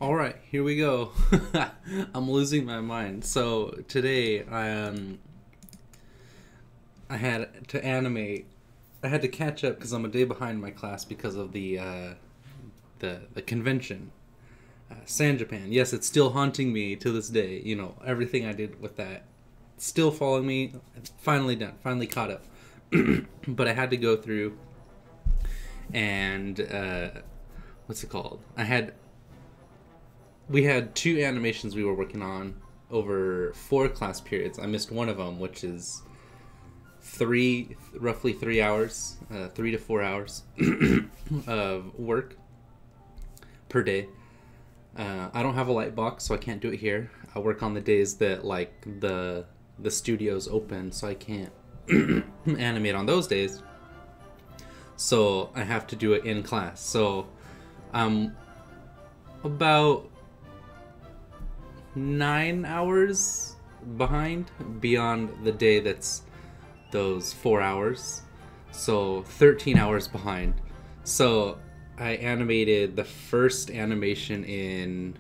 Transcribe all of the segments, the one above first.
All right, here we go. I'm losing my mind. So today, I had to animate. I had to catch up because I'm a day behind my class because of the convention, San Japan. Yes, it's still haunting me to this day. You know, everything I did with that, still following me. Finally done. Finally caught up. But I had to go through and what's it called? We had two animations we were working on over 4 class periods. I missed one of them, which is roughly 3 hours, 3 to 4 hours of work per day. I don't have a light box, so I can't do it here. I work on the days that like the studio's open, so I can't animate on those days. So I have to do it in class. So I'm about 9 hours behind beyond the day that's those 4 hours. So 13 hours behind. So I animated the first animation in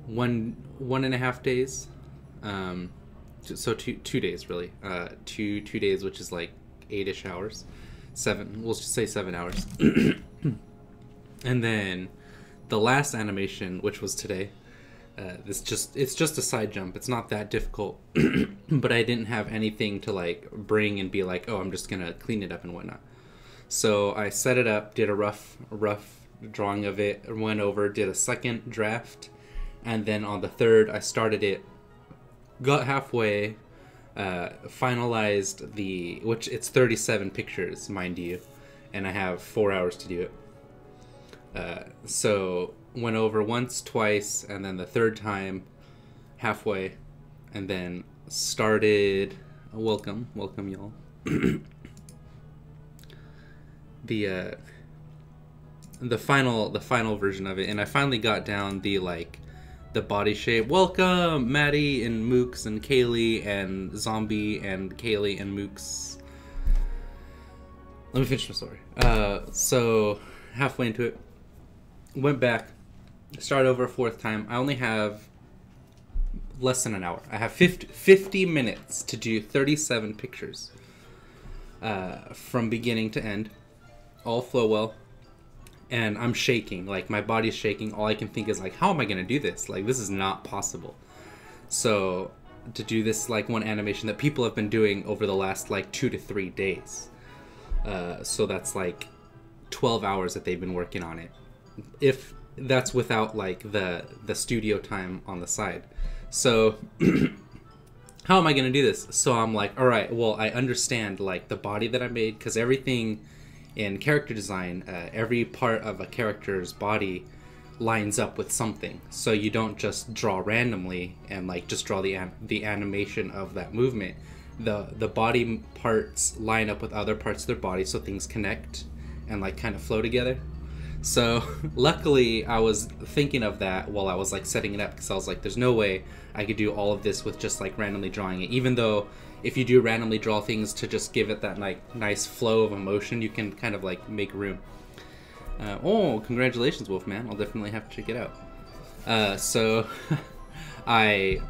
one and a half days. So two days really. Two days, which is like 8-ish hours. 7. We'll just say 7 hours. And then the last animation, which was today. It's just a side jump. It's not that difficult, but I didn't have anything to like bring and be like, oh, I'm just gonna clean it up and whatnot. So I set it up, did a rough drawing of it, went over, did a second draft, and then on the third I started it, got halfway, finalized which it's 37 pictures, mind you, and I have 4 hours to do it. So went over once, twice, and then the third time halfway, and then started. Welcome y'all. The final version of it, and I finally got down the body shape. Welcome Maddie and Mooks and Kaylee and Zombie and Kaylee and Mooks. Let me finish my story. So halfway into it, went back, started over a fourth time. I only have less than an hour. I have 50 minutes to do 37 pictures from beginning to end. All flow well. And I'm shaking. Like, my body's shaking. All I can think is, like, how am I going to do this? Like, this is not possible. So, to do this, like, one animation that people have been doing over the last, like, 2 to 3 days. So that's, like, 12 hours that they've been working on it. If that's without like the studio time on the side. So how am I gonna do this? So I'm like, all right, well, I understand like the body that I made, because everything in character design, every part of a character's body lines up with something. So you don't just draw randomly and like just draw the animation of that movement. The body parts line up with other parts of their body, so things connect and like kind of flow together. So luckily I was thinking of that while I was like setting it up, because I was like, there's no way I could do all of this with just like randomly drawing it. Even though if you do randomly draw things to just give it that like nice flow of emotion, you can kind of like make room. Oh, congratulations, Wolfman. I'll definitely have to check it out. So I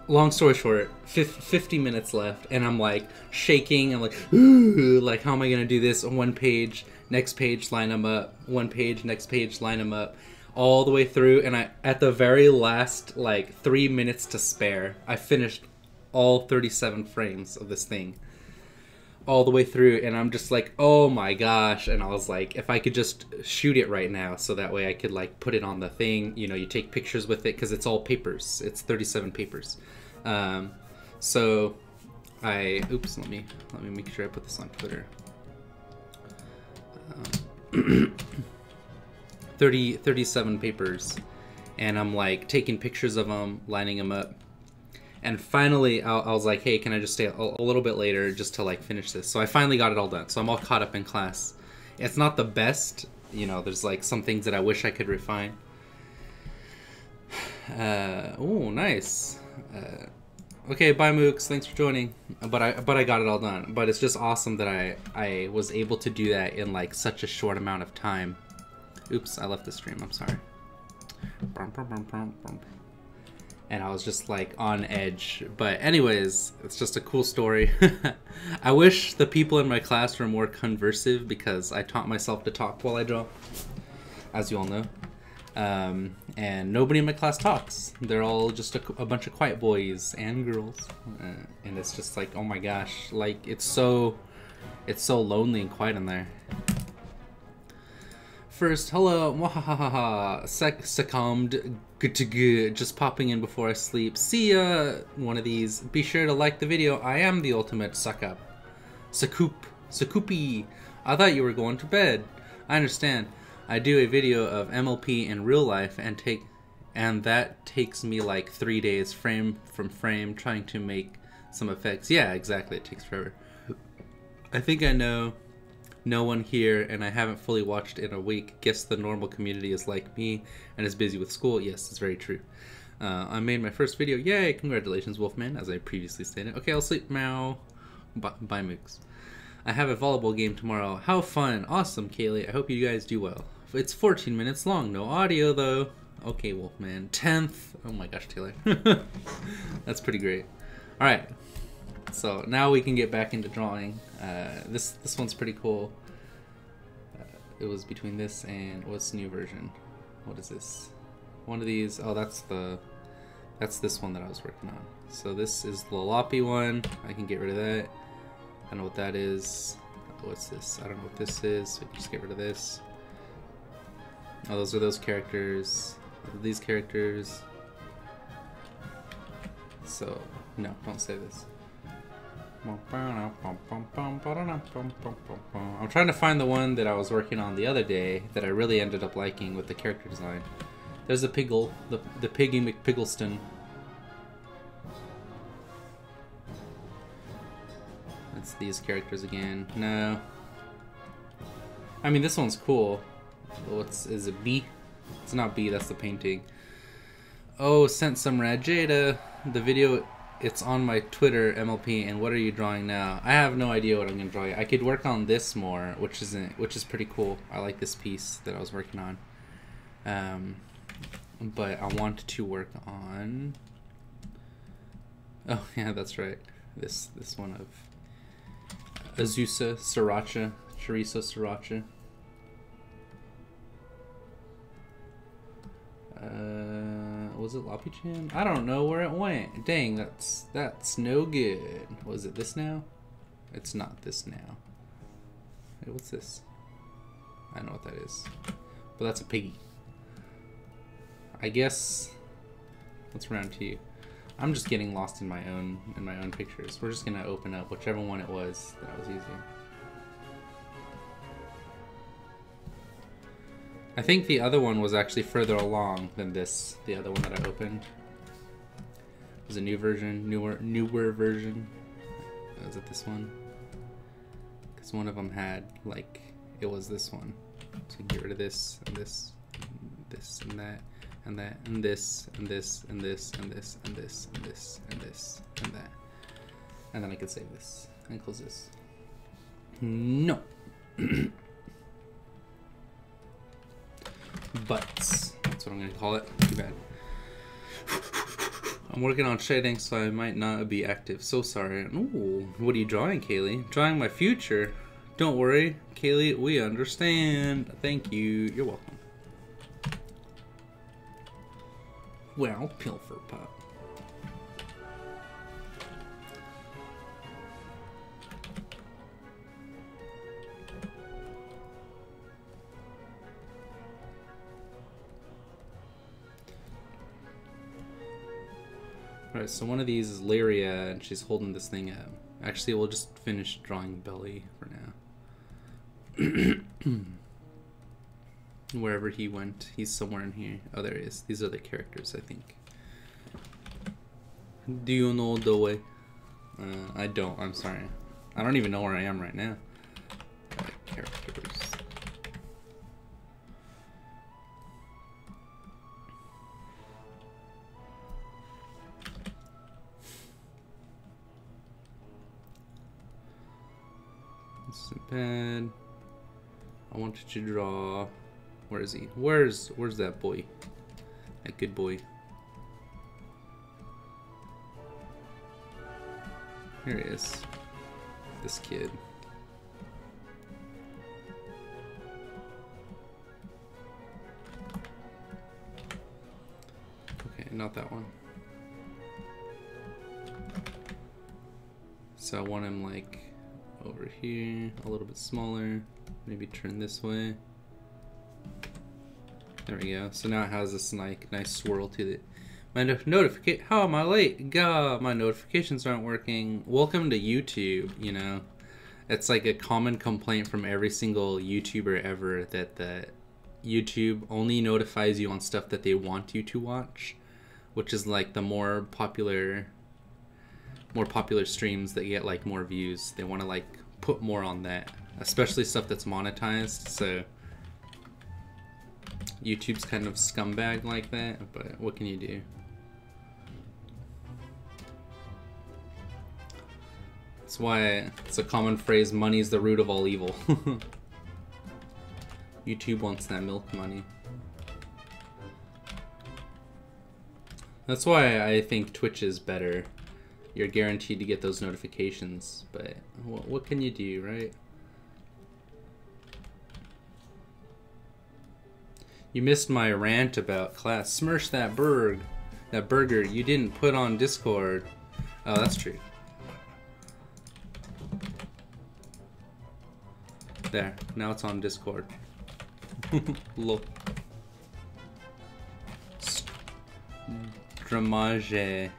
long story short, 50 minutes left, and I'm like shaking. I'm like, ooh, like how am I gonna do this on one page? Next page, line them up. One page, next page, line them up. All the way through, and I at the very last like 3 minutes to spare, I finished all 37 frames of this thing. All the way through, and I'm just like, oh my gosh. And I was like, if I could just shoot it right now, so that way I could like put it on the thing, you know, you take pictures with it, because it's all papers. It's 37 papers. So oops, let me make sure I put this on Twitter. 37 papers, and I'm like taking pictures of them, lining them up. And finally, I was like, hey, can I just stay a little bit later just to like finish this? So I finally got it all done. So I'm all caught up in class. It's not the best, you know, there's like some things that I wish I could refine. Oh, nice. Okay, bye Mooks, thanks for joining. But I got it all done. But it's just awesome that I was able to do that in like such a short amount of time. Oops, I left the stream. I'm sorry. And I was just like on edge. But anyways, it's just a cool story. I wish the people in my class were more conversive because I taught myself to talk while I draw, as you all know. And nobody in my class talks. They're all just a bunch of quiet boys and girls. And it's just like, oh my gosh, like it's so lonely and quiet in there. First, hello, mwahahaha, succumbed, good to good, just popping in before I sleep. See ya, one of these. Be sure to like the video. I am the ultimate suck-up. Sakupi. I thought you were going to bed. I understand. I do a video of MLP in real life and that takes me like 3 days frame from frame trying to make some effects. Yeah, exactly. It takes forever. I think I know no one here, and I haven't fully watched in a week. Guess the normal community is like me and is busy with school. Yes, it's very true. I made my first video. Yay! Congratulations, Wolfman, as I previously stated. Okay, I'll sleep now. Bye, Mooks. I have a volleyball game tomorrow. How fun! Awesome, Kaylee. I hope you guys do well. It's 14 minutes long. No audio, though. Okay, Wolfman. 10th. Oh my gosh, Taylor. That's pretty great. Alright. So now we can get back into drawing. This one's pretty cool. It was between this and what's the new version? What is this? One of these. Oh, that's this one that I was working on. So this is the Loppy one. I can get rid of that. I know what that is. What's this? I don't know what this is. So I can just get rid of this. Oh, those are those characters. These characters. So no, don't say this. I'm trying to find the one that I was working on the other day that I really ended up liking with the character design. There's the Piggle, the Piggy McPiggleston. It's these characters again. No. I mean, this one's cool. Is it B? It's not B, that's the painting. Oh, sent some Rajada. The video, it's on my Twitter, MLP, and what are you drawing now? I have no idea what I'm going to draw. I could work on this more, which is pretty cool. I like this piece that I was working on. But I want to work on... Oh, yeah, that's right. This one of Azusa Sriracha, Chorizo Sriracha. Was it Loppy-chan? I don't know where it went. Dang, that's no good. Was it this now? It's not this now. Hey, what's this? I don't know what that is. But that's a piggy. I guess. What's round two? I'm just getting lost in my own pictures. We're just gonna open up whichever one it was that I was using. I think the other one was actually further along than this. The other one that I opened. It was a new version, newer version. Was it this one? Because one of them had like it was this one. So you can get rid of this and this, and this and that. And that, and this, and this, and this, and this, and this, and this, and this, and that. And then I could save this and close this. No. Butts. That's what I'm gonna call it. Too bad. I'm working on shading, so I might not be active. So sorry. Ooh, what are you drawing, Kaylee? Drawing my future. Don't worry, Kaylee, we understand. Thank you. You're welcome. Well, Pilferpup. Alright, so one of these is Lyria, and she's holding this thing up. Actually, we'll just finish drawing Belly for now. Wherever he went, he's somewhere in here. Oh, there he is. These are the characters, I think. Do you know the way? I don't. I'm sorry. I don't even know where I am right now. Characters. This is bad. I wanted to draw. Where is he? Where's that boy? That good boy. Here he is. This kid. Okay, not that one. So I want him like over here, a little bit smaller. Maybe turn this way. There we go. So now it has this like nice swirl to it. My notification. How am I late? God, my notifications aren't working. Welcome to YouTube. You know, it's like a common complaint from every single YouTuber ever that YouTube only notifies you on stuff that they want you to watch, which is like the more popular streams that get like more views. They want to like put more on that, especially stuff that's monetized. So YouTube's kind of scumbag like that, but what can you do? That's why it's a common phrase, money's the root of all evil. YouTube wants that milk money. That's why I think Twitch is better. You're guaranteed to get those notifications, but what can you do, right? You missed my rant about class. Smirch that burger you didn't put on Discord. Oh, that's true. There, now it's on Discord. Lol. Stramage.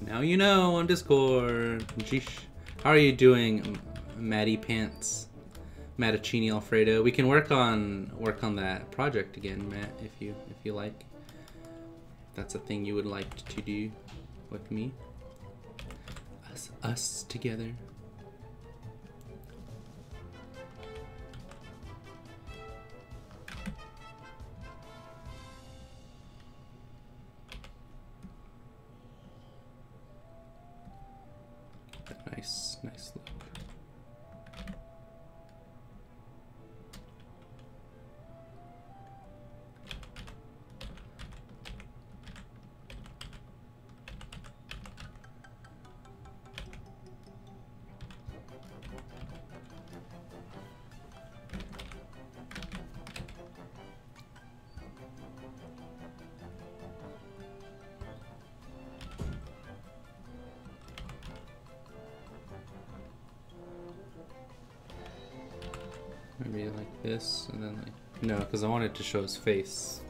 Now you know on Discord. Jeesh. How are you doing, Matty Pants? Mattachini Alfredo. We can work on that project again, Matt, if you like. If that's a thing you would like to do with me. Us together. Nice look. Maybe like this, and then like... No, because I wanted to show his face.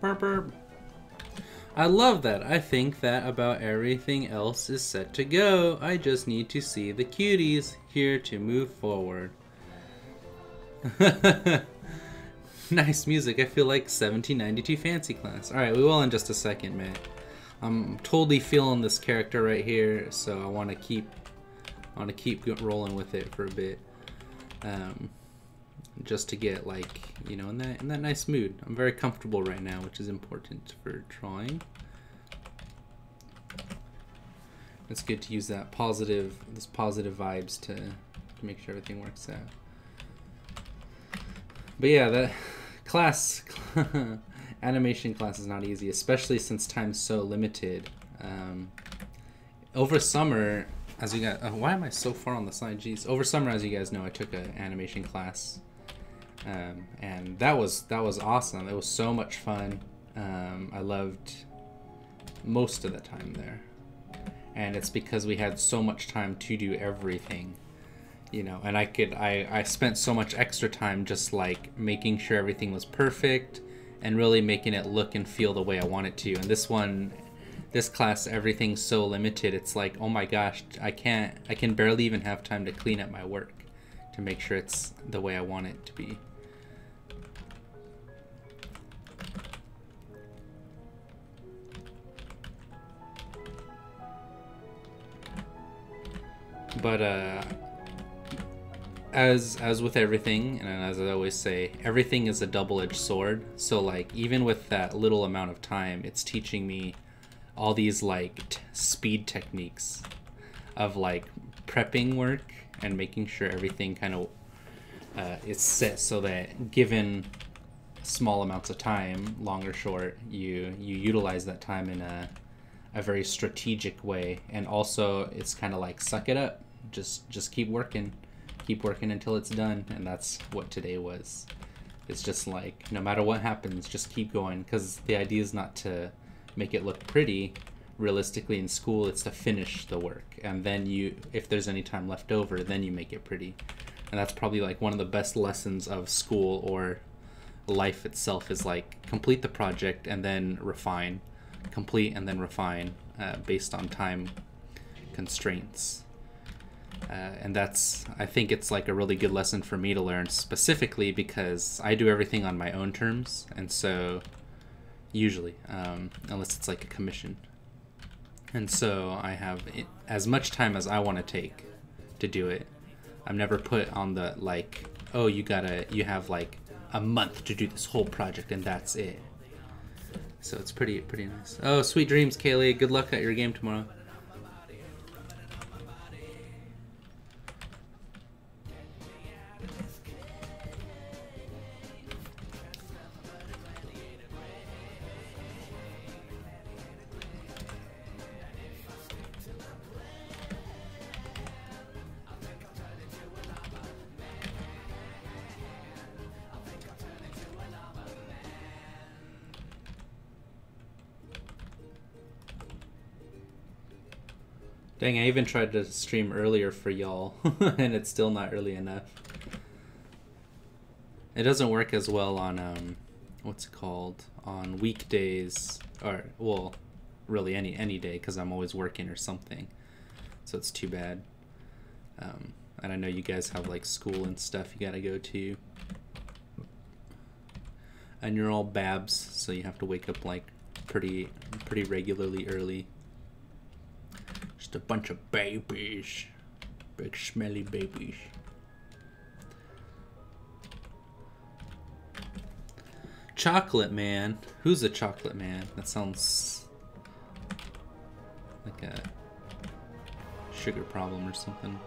Burp, burp. I love that. I think that about everything else is set to go. I just need to see the cuties here to move forward. Nice music. I feel like 1792 fancy class. Alright, we will in just a second, man. I'm totally feeling this character right here, so I want to keep rolling with it for a bit. Just to get like, you know, in that nice mood. I'm very comfortable right now, which is important for drawing. It's good to use that positive vibes to make sure everything works out. But yeah, that class, animation class is not easy, especially since time's so limited. Over summer, as you guys, why am I so far on the side? Jeez. Over summer, as you guys know, I took an animation class, and that was awesome. It was so much fun. I loved most of the time there, and it's because we had so much time to do everything. You know, and I spent so much extra time just like making sure everything was perfect and really making it look and feel the way I want it to. And this class, everything's so limited. It's like, oh my gosh, I can barely even have time to clean up my work to make sure it's the way I want it to be. But as with everything, and as I always say, everything is a double-edged sword. So like even with that little amount of time, it's teaching me all these like speed techniques of like prepping work and making sure everything kind of is set so that given small amounts of time, long or short, you utilize that time in a very strategic way. And also it's kind of like suck it up, just keep working until it's done. And that's what today was. It's just like no matter what happens, just keep going, because the idea is not to make it look pretty. Realistically in school, it's to finish the work, and then you, if there's any time left over, then you make it pretty. And that's probably like one of the best lessons of school or life itself, is like complete the project and then refine, complete and then refine, based on time constraints. And that's, I think it's like a really good lesson for me to learn, specifically because I do everything on my own terms. And so usually, unless it's like a commission, and so I have as much time as I want to take to do it. I'm never put on the like, oh, you have like a month to do this whole project and that's it. So it's pretty nice. Oh, sweet dreams, Kaylee. Good luck at your game tomorrow. Dang, I even tried to stream earlier for y'all, and it's still not early enough. It doesn't work as well on, what's it called? On weekdays, or, well, really any day, because I'm always working or something. So it's too bad. And I know you guys have, like, school and stuff you gotta go to. And you're all babs, so you have to wake up, like, pretty regularly early. Just a bunch of babies. Big smelly babies. Chocolate man. Who's a chocolate man? That sounds like a sugar problem or something.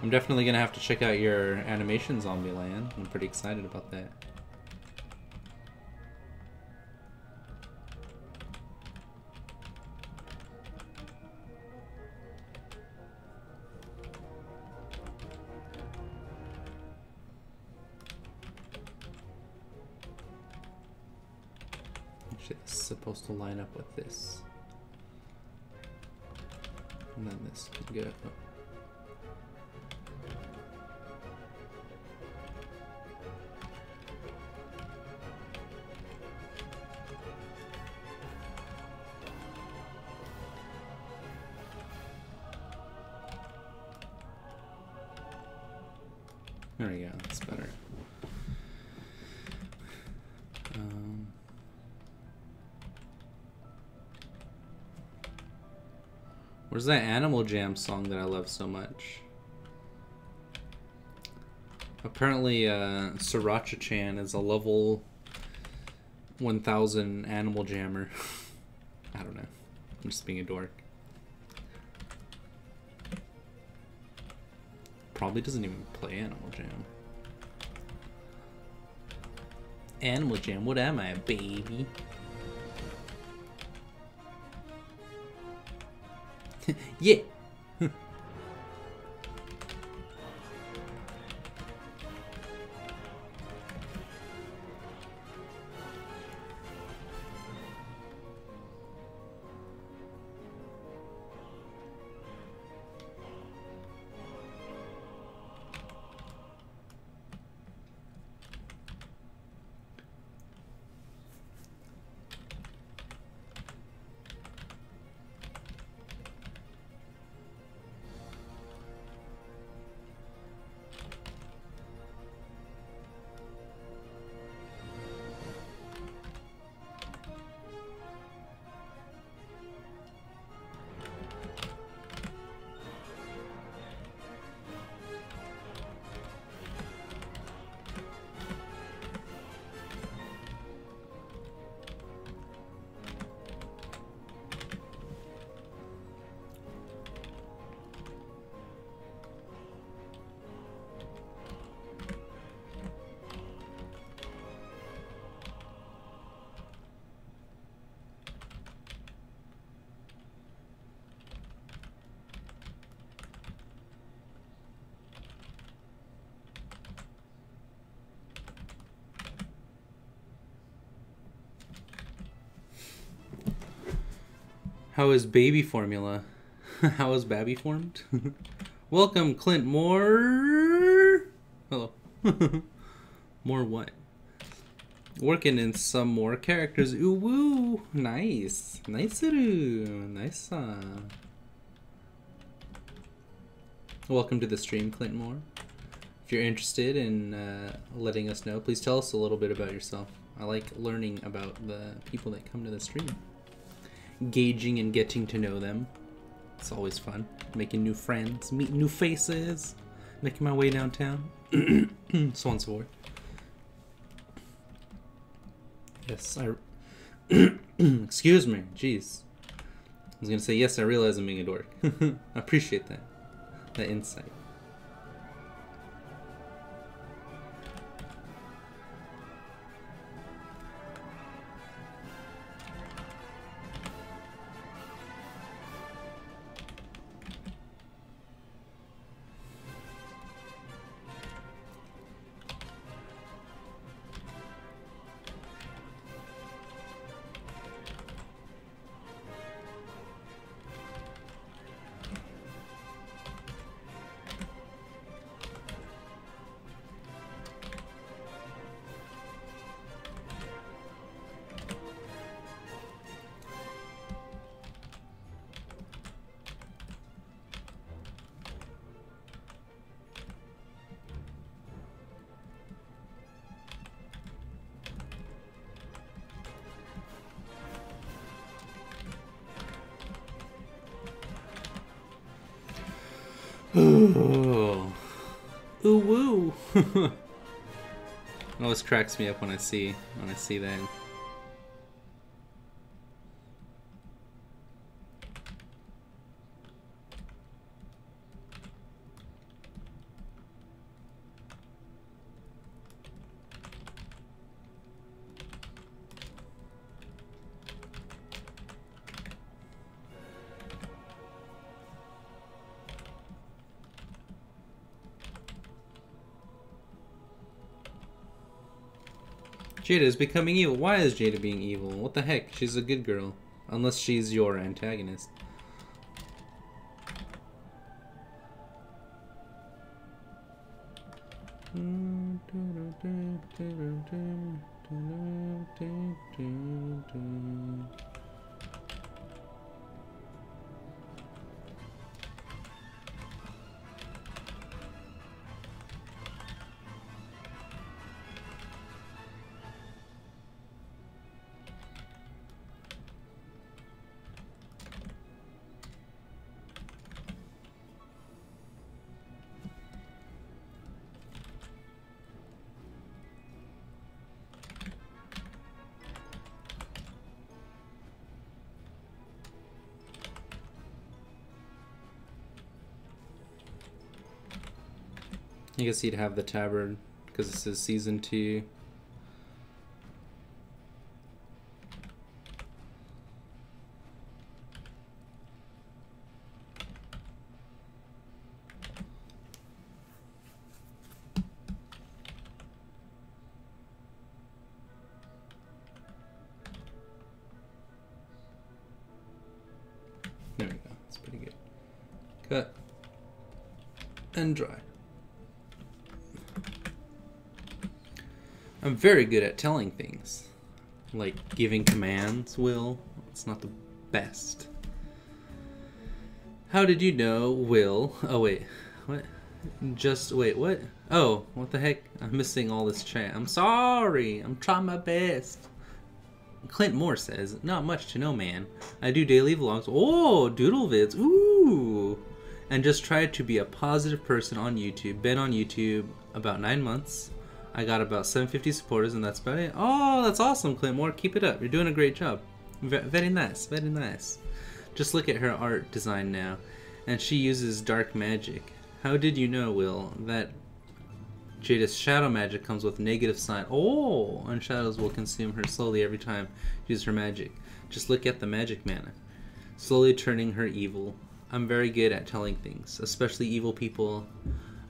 I'm definitely gonna have to check out your animation, Zombieland. I'm pretty excited about that. It's supposed to line up with this, and then this can go. There we go. That's better. Where's that Animal Jam song that I love so much? Apparently, Sriracha-chan is a level 1000 Animal Jammer. I don't know. I'm just being a dork. Probably doesn't even play Animal Jam. Animal Jam, what am I, a baby? Yeah. How is baby formula? How is Babby formed? Welcome, Clint Moore. Hello. More what? Working in some more characters. Ooh woo. Nice. Nice. Nice. Welcome to the stream, Clint Moore. If you're interested in letting us know, please tell us a little bit about yourself. I like learning about the people that come to the stream. Gauging and getting to know them. It's always fun. Making new friends, meeting new faces, making my way downtown. So on and so forth. Yes, excuse me, jeez. I was gonna say, yes, I realize I'm being a dork. I appreciate that insight. Ooh. Ooh woo. It always cracks me up when I see that. Jada is becoming evil. Why is Jada being evil? What the heck? She's a good girl. Unless she's your antagonist. I guess he'd have the tabard because this is season 2. There we go. That's pretty good. Cut and dry. I'm very good at telling things. Like giving commands, Will. It's not the best. How did you know, Will? Oh, wait. What? Just, wait, what? Oh, what the heck? I'm missing all this chat. I'm sorry. I'm trying my best. Clint Moore says, not much to know, man. I do daily vlogs. Oh, doodle vids. Ooh. And just tried to be a positive person on YouTube. Been on YouTube about 9 months. I got about 750 supporters, and that's about it. Oh, that's awesome, Clint Moore. Keep it up. You're doing a great job. Very nice. Very nice. Just look at her art design now. And she uses dark magic. How did you know, Will, that Jada's shadow magic comes with negative sign? Oh, and shadows will consume her slowly every time she uses her magic. Just look at the magic mana. Slowly turning her evil. I'm very good at telling things, especially evil people.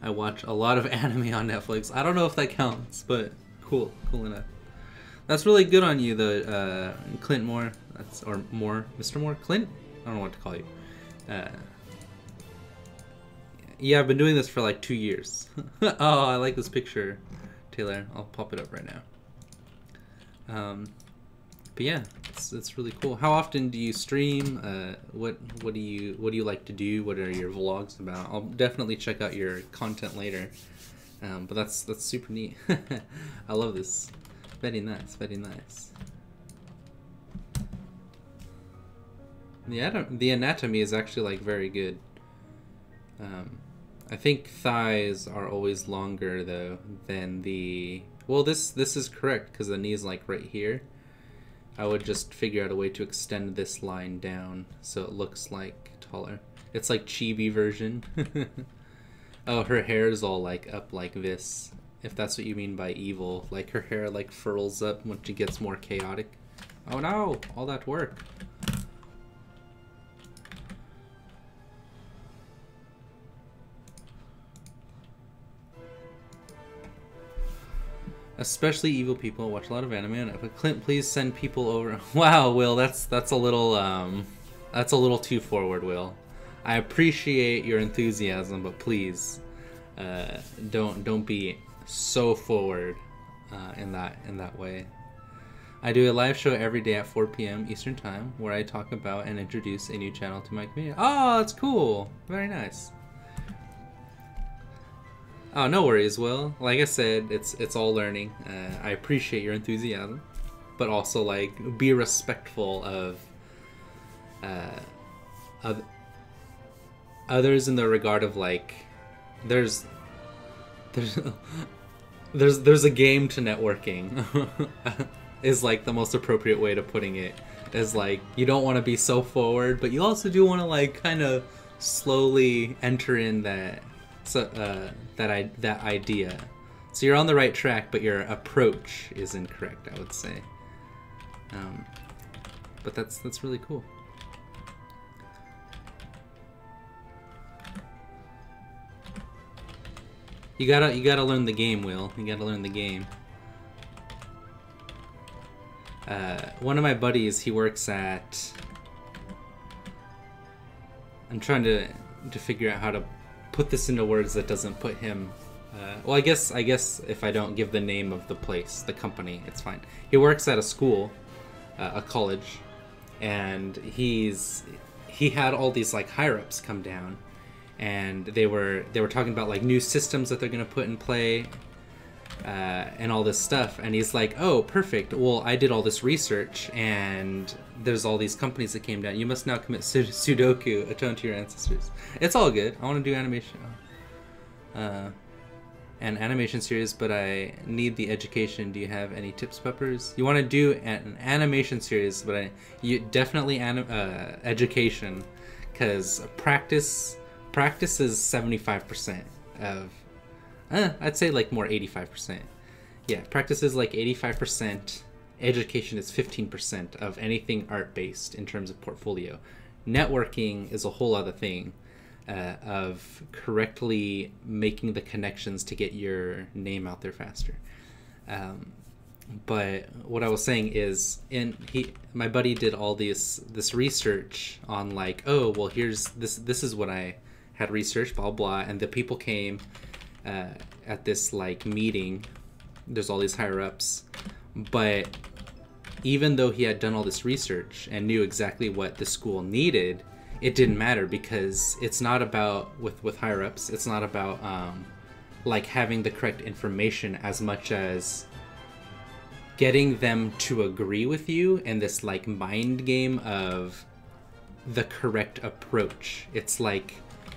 I watch a lot of anime on Netflix. I don't know if that counts, but cool enough. That's really good on you, though, Clint Moore. Or Moore, Mr. Moore, Clint. I don't know what to call you. Yeah, I've been doing this for like 2 years. Oh, I like this picture, Taylor. I'll pop it up right now. But yeah, it's really cool. How often do you stream? What do you like to do? What are your vlogs about? I'll definitely check out your content later. But that's super neat. I love this. Very nice, very nice. Yeah, the anatomy is actually like very good. I think thighs are always longer though than the. Well, this is correct because the knee is like right here. I would just figure out a way to extend this line down so it looks like taller. It's like chibi version. Oh, her hair is all like up like this. If that's what you mean by evil, like her hair like furls up when she gets more chaotic. Oh no, all that work. Especially evil people watch a lot of anime. But Clint, please send people over. Wow, Will, that's a little too forward, Will. I appreciate your enthusiasm, but please, don't be so forward in that way. I do a live show every day at 4 p.m. Eastern Time where I talk about and introduce a new channel to my community. Oh, that's cool. Very nice. Oh, no worries, Will. Like I said, it's all learning. I appreciate your enthusiasm, but also like be respectful of others in the regard of like there's a game to networking is like the most appropriate way to putting it. Is like you don't want to be so forward, but you also do want to like kind of slowly enter in that. So that idea. So you're on the right track, but your approach is incorrect, I would say. But that's really cool. You gotta learn the game, Will. You gotta learn the game. One of my buddies, he works at. I'm trying to figure out how to put this into words that doesn't put him. Well, I guess if I don't give the name of the place, the company, it's fine. He works at a school, a college, and he had all these like higher ups come down, and they were talking about like new systems that they're gonna put in play, and all this stuff. And he's like, "Oh, perfect. Well, I did all this research, and there's all these companies that came down. You must now commit Sudoku, atone to your ancestors." It's all good. I want to do animation, an animation series, but I need the education. Do you have any tips, Peppers? You want to do an animation series, but you definitely education, because practice is 75% of. I'd say like more 85%. Yeah, practice is like 85%. Education is 15% of anything art-based in terms of portfolio. Networking is a whole other thing of correctly making the connections to get your name out there faster. But what I was saying is, my buddy did all this research on like, oh, well, here's this is what I had researched, blah blah, and the people came at this like meeting. There's all these higher ups, but even though he had done all this research and knew exactly what the school needed, it didn't matter, because it's not about with higher ups. It's not about like having the correct information as much as getting them to agree with you in this like mind game of the correct approach. It's like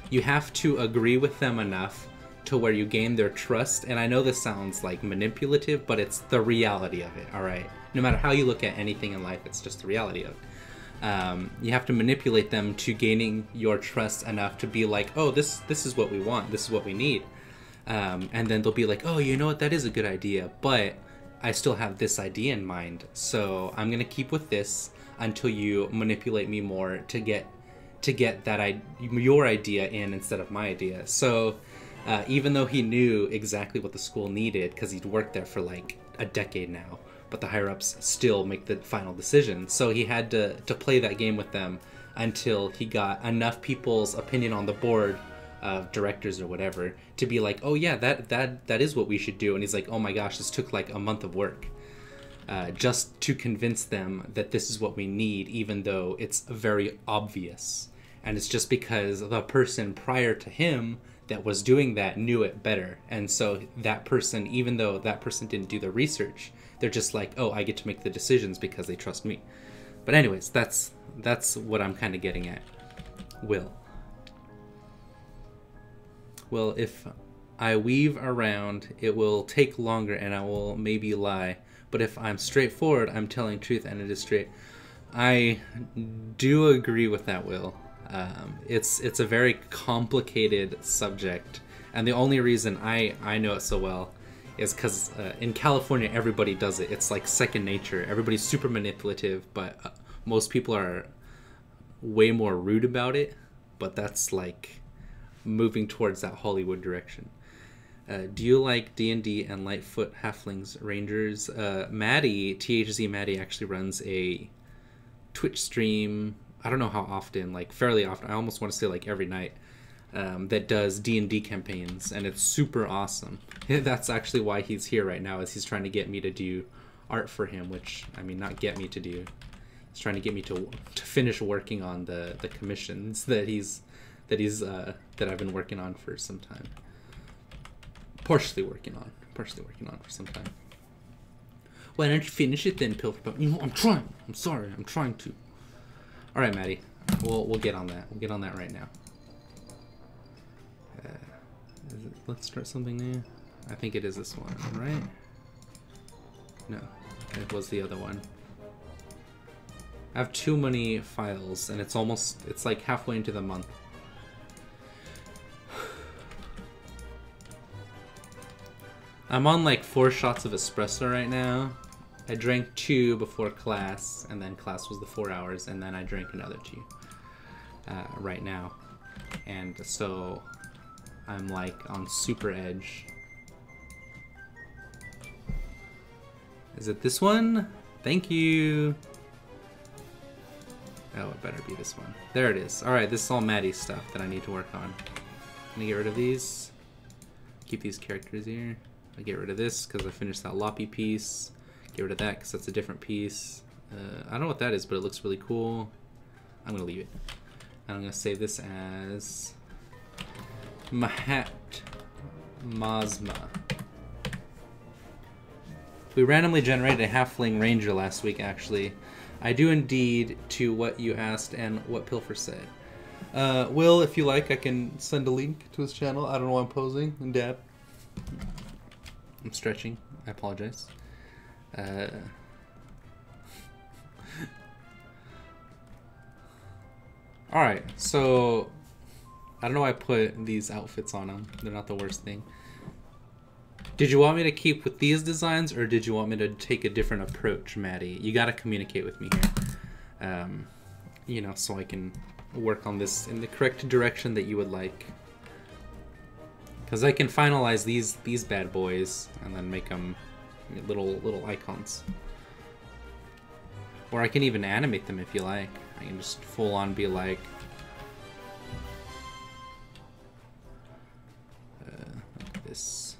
you have to agree with them enough to where you gain their trust. And I know this sounds like manipulative, but it's the reality of it, all right? No matter how you look at anything in life, it's just the reality of it. You have to manipulate them to gaining your trust enough to be like, oh, this is what we want, this is what we need. And then they'll be like, oh, you know what, that is a good idea, but I still have this idea in mind, so I'm gonna keep with this until you manipulate me more to get that your idea in instead of my idea. So even though he knew exactly what the school needed, because he'd worked there for like a decade now, but the higher ups still make the final decision. So he had to play that game with them until he got enough people's opinion on the board of directors or whatever to be like, oh yeah, that is what we should do. And he's like, oh my gosh, this took like a month of work just to convince them that this is what we need, even though it's very obvious. And it's just because the person prior to him that was doing that knew it better. And so that person, even though that person didn't do the research, they're just like, oh, I get to make the decisions because they trust me. But anyways, that's what I'm kind of getting at. Will, if I weave around, it will take longer and I will maybe lie. But if I'm straightforward, I'm telling truth and it is straight. I do agree with that, Will. It's a very complicated subject. And the only reason I know it so well is because in California, everybody does it. It's like second nature. Everybody's super manipulative, but most people are way more rude about it. But that's like moving towards that Hollywood direction. Do you like D&D and Lightfoot Halflings Rangers? Maddie, THZ Maddie, actually runs a Twitch stream. I don't know how often, like fairly often. I almost want to say like every night. That does D&D campaigns, and it's super awesome. That's actually why he's here right now, is he's trying to get me to do art for him, which, I mean, not get me to do. He's trying to get me to finish working on the commissions that I've been working on for some time. Partially working on for some time. Why don't you finish it then, Pilferpup? You know, I'm trying. I'm sorry. I'm trying to. All right, Maddie. We'll get on that. We'll get on that right now. Let's start something new. I think it is this one, right? No, it was the other one. I have too many files, and it's like halfway into the month. I'm on like 4 shots of espresso right now. I drank 2 before class, and then class was the 4 hours, and then I drank another 2 right now. And so I'm like on super edge. Is it this one? Thank you. Oh, it better be this one. There it is. Alright, this is all Maddie's stuff that I need to work on. I'm gonna get rid of these. Keep these characters here. I'll get rid of this because I finished that Loppy piece. Get rid of that because that's a different piece. I don't know what that is, but it looks really cool. I'm gonna leave it. And I'm gonna save this as Mahat Mazma. We randomly generated a halfling ranger last week, actually. I do indeed to what you asked and what Pilfer said. Will, if you like, I can send a link to his channel. I don't know why I'm posing and dab. I'm stretching. I apologize. Alright, so I don't know why I put these outfits on them. They're not the worst thing. Did you want me to keep with these designs, or did you want me to take a different approach, Maddie? You gotta communicate with me here. You know, so I can work on this in the correct direction that you would like. Because I can finalize these bad boys and then make them little icons. Or I can even animate them if you like. I can just full on be like... this.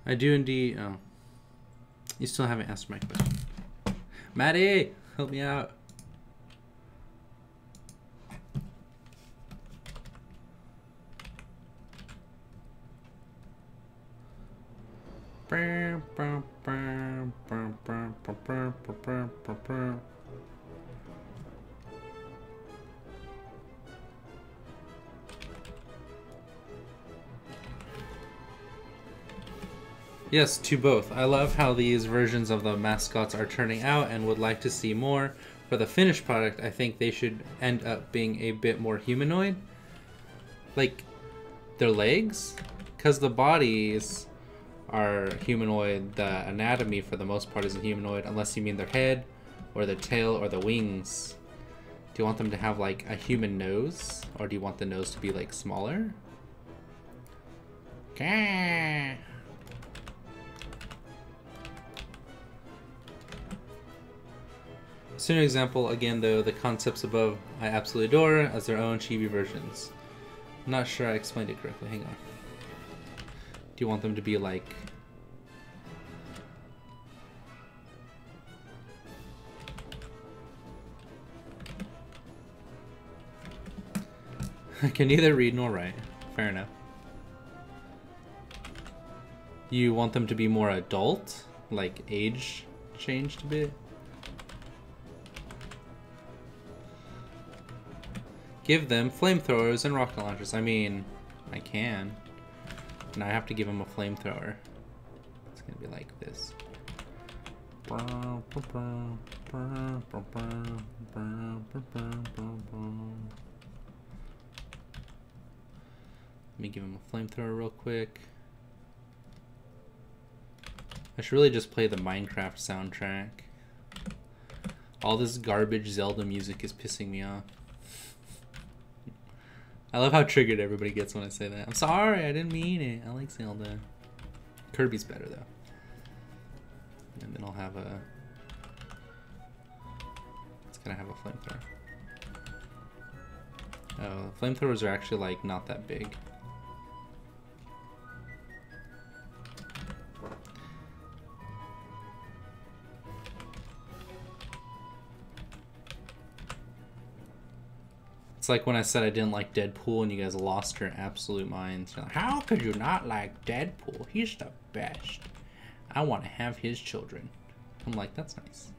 I do indeed. Oh, you still haven't answered my question. Maddie, help me out. Yes, to both. I love how these versions of the mascots are turning out and would like to see more. For the finished product, I think they should end up being a bit more humanoid. Like, Their legs? Because the bodies are humanoid. The anatomy, for the most part, isn't humanoid, unless you mean their head, or their tail, or the wings. Do you want them to have, like, a human nose? Or do you want the nose to be, like, smaller? Okay. Sooner example, again, though, the concepts above I absolutely adore as their own chibi versions. I'm not sure I explained it correctly. Hang on. Do you want them to be, like... I can neither read nor write. Fair enough. You want them to be more adult? Like age changed a bit? Give them flamethrowers and rocket launchers. I mean, I can. And I have to give them a flamethrower. It's gonna be like this. Let me give him a flamethrower real quick. I should really just play the Minecraft soundtrack. All this garbage Zelda music is pissing me off. I love how triggered everybody gets when I say that. I'm sorry, I didn't mean it. I like Zelda. Kirby's better though. And then I'll have a... It's gonna have a flamethrower. Oh, flamethrowers are actually like not that big. It's like when I said I didn't like Deadpool and you guys lost your absolute minds. You're like, how could you not like Deadpool? He's the best. I want to have his children. I'm like, that's nice.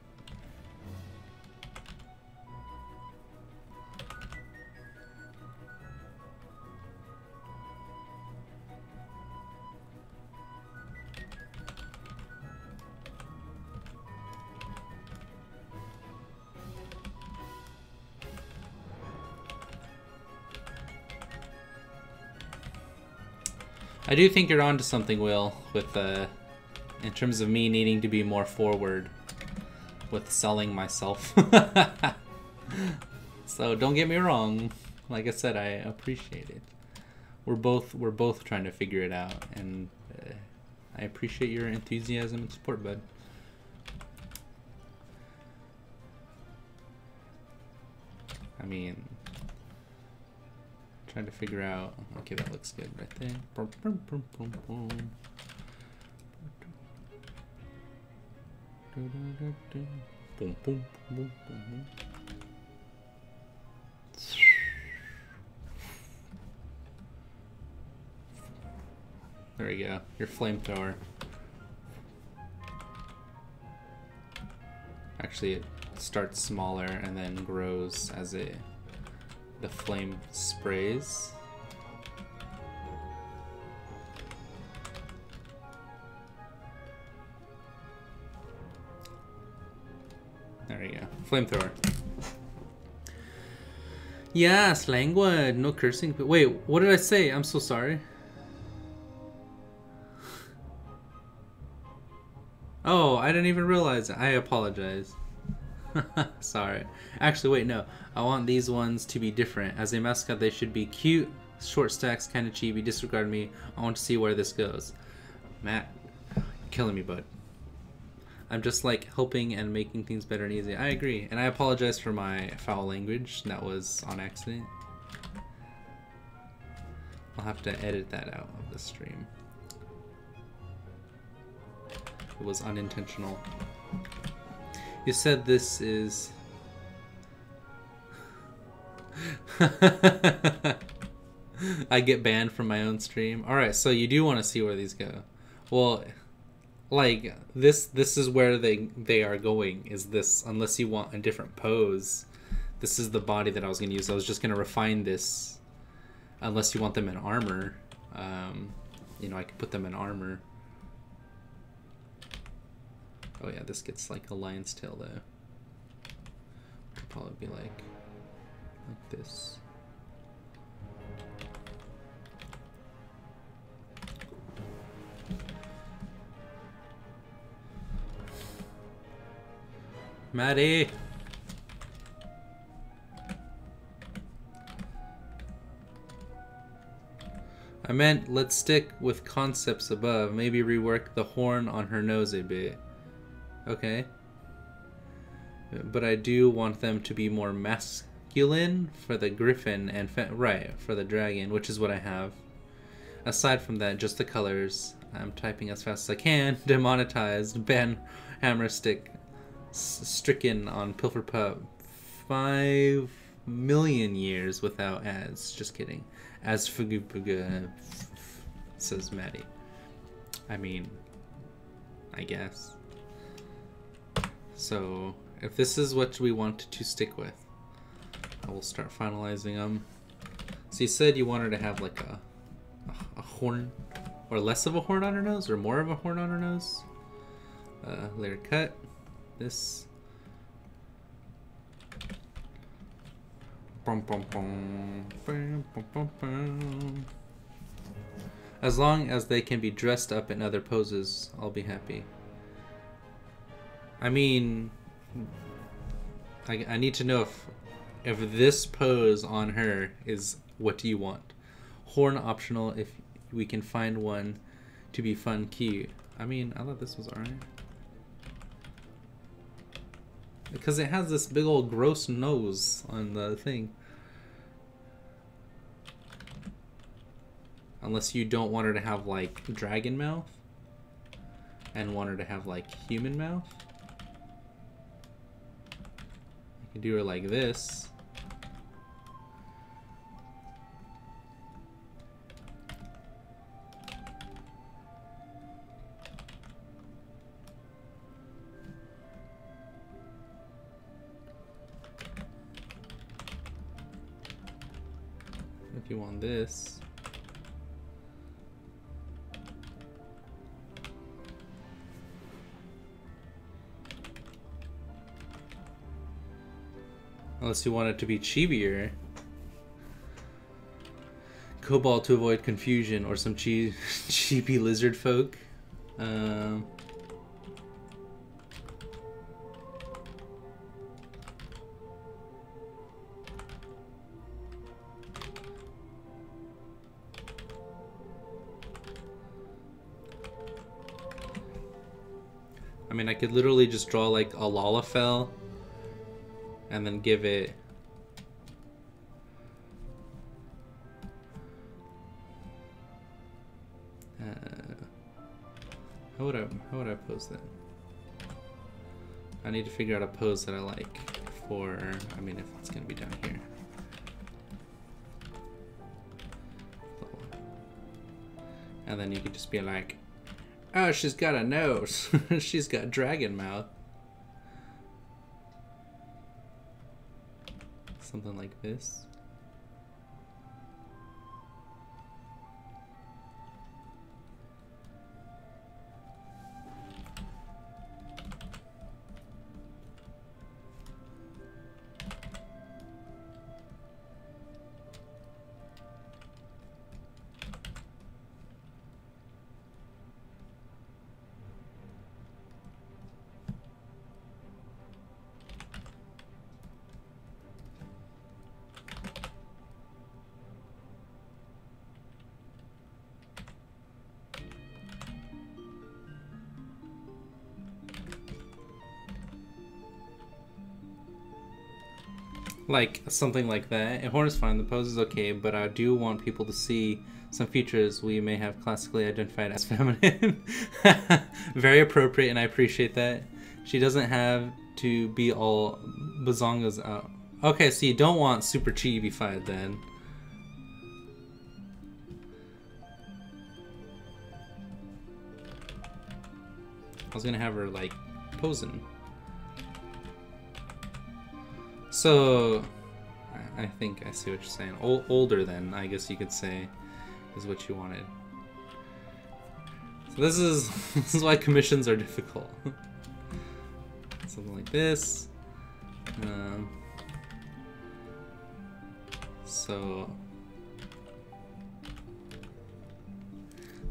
I do think you're onto something, Will, with in terms of me needing to be more forward with selling myself. So don't get me wrong. Like I said, I appreciate it. We're both trying to figure it out, and I appreciate your enthusiasm and support, bud. I mean, trying to figure out. Okay, that looks good right there. There we go. Your flamethrower. Actually, it starts smaller and then grows as the flame sprays. There you go. Flamethrower. Yes, language. No cursing. Wait, what did I say? I'm so sorry. Oh, I didn't even realize it. I apologize. Sorry. Actually, wait, no. I want these ones to be different. As a mascot, they should be cute, short stacks, kind of chibi. Disregard me. I want to see where this goes. Matt, you're killing me, bud. I'm just like helping and making things better and easier. I agree. And I apologize for my foul language. That was on accident. I'll have to edit that out of the stream. It was unintentional. You said this is... I get banned from my own stream. Alright, so you do want to see where these go. Well, like, this is where they are going, is this, unless you want a different pose. This is the body that I was going to use. I was just going to refine this, unless you want them in armor. You know, I could put them in armor. Oh yeah, this gets like a lion's tail though. It'll probably be like this. Maddie! I meant let's stick with concepts above. Maybe rework the horn on her nose a bit. Okay. But I do want them to be more masculine for the griffin and right, for the dragon, which is what I have. Aside from that, just the colors. I'm typing as fast as I can. Demonetized. Ban hammer stick. Stricken on Pilferpup. 5 million years without ads. Just kidding. As Fugupuga, says Maddie. I mean, I guess. So, if this is what we want to stick with, I will start finalizing them. So you said you wanted to have like a horn, or less of a horn on her nose, or more of a horn on her nose. Layer cut. This. As long as they can be dressed up in other poses, I'll be happy. I mean, I need to know if this pose on her is what do you want. Horn optional if we can find one to be fun cute. I mean, I thought this was alright. Because it has this big old gross nose on the thing. Unless you don't want her to have like dragon mouth and want her to have like human mouth. You can do her like this. If you want this. Unless you want it to be chibier. Cobalt to avoid confusion, or some cheapy lizard folk. I mean, I could literally just draw like a Lalafell and then give it how would I pose that? I need to figure out a pose that I like for, I mean, if it's gonna be down here. And then you could just be like, oh, she's got a nose. She's got dragon mouth. Something like this. Like something like that. And horn is fine, the pose is okay, but I do want people to see some features we may have classically identified as feminine. Very appropriate, and I appreciate that. She doesn't have to be all bazongas out. Okay, so you don't want super chibi-fied then. I was gonna have her like posing. So, I think I see what you're saying. Older then, I guess you could say, is what you wanted. So this is why commissions are difficult. Something like this. So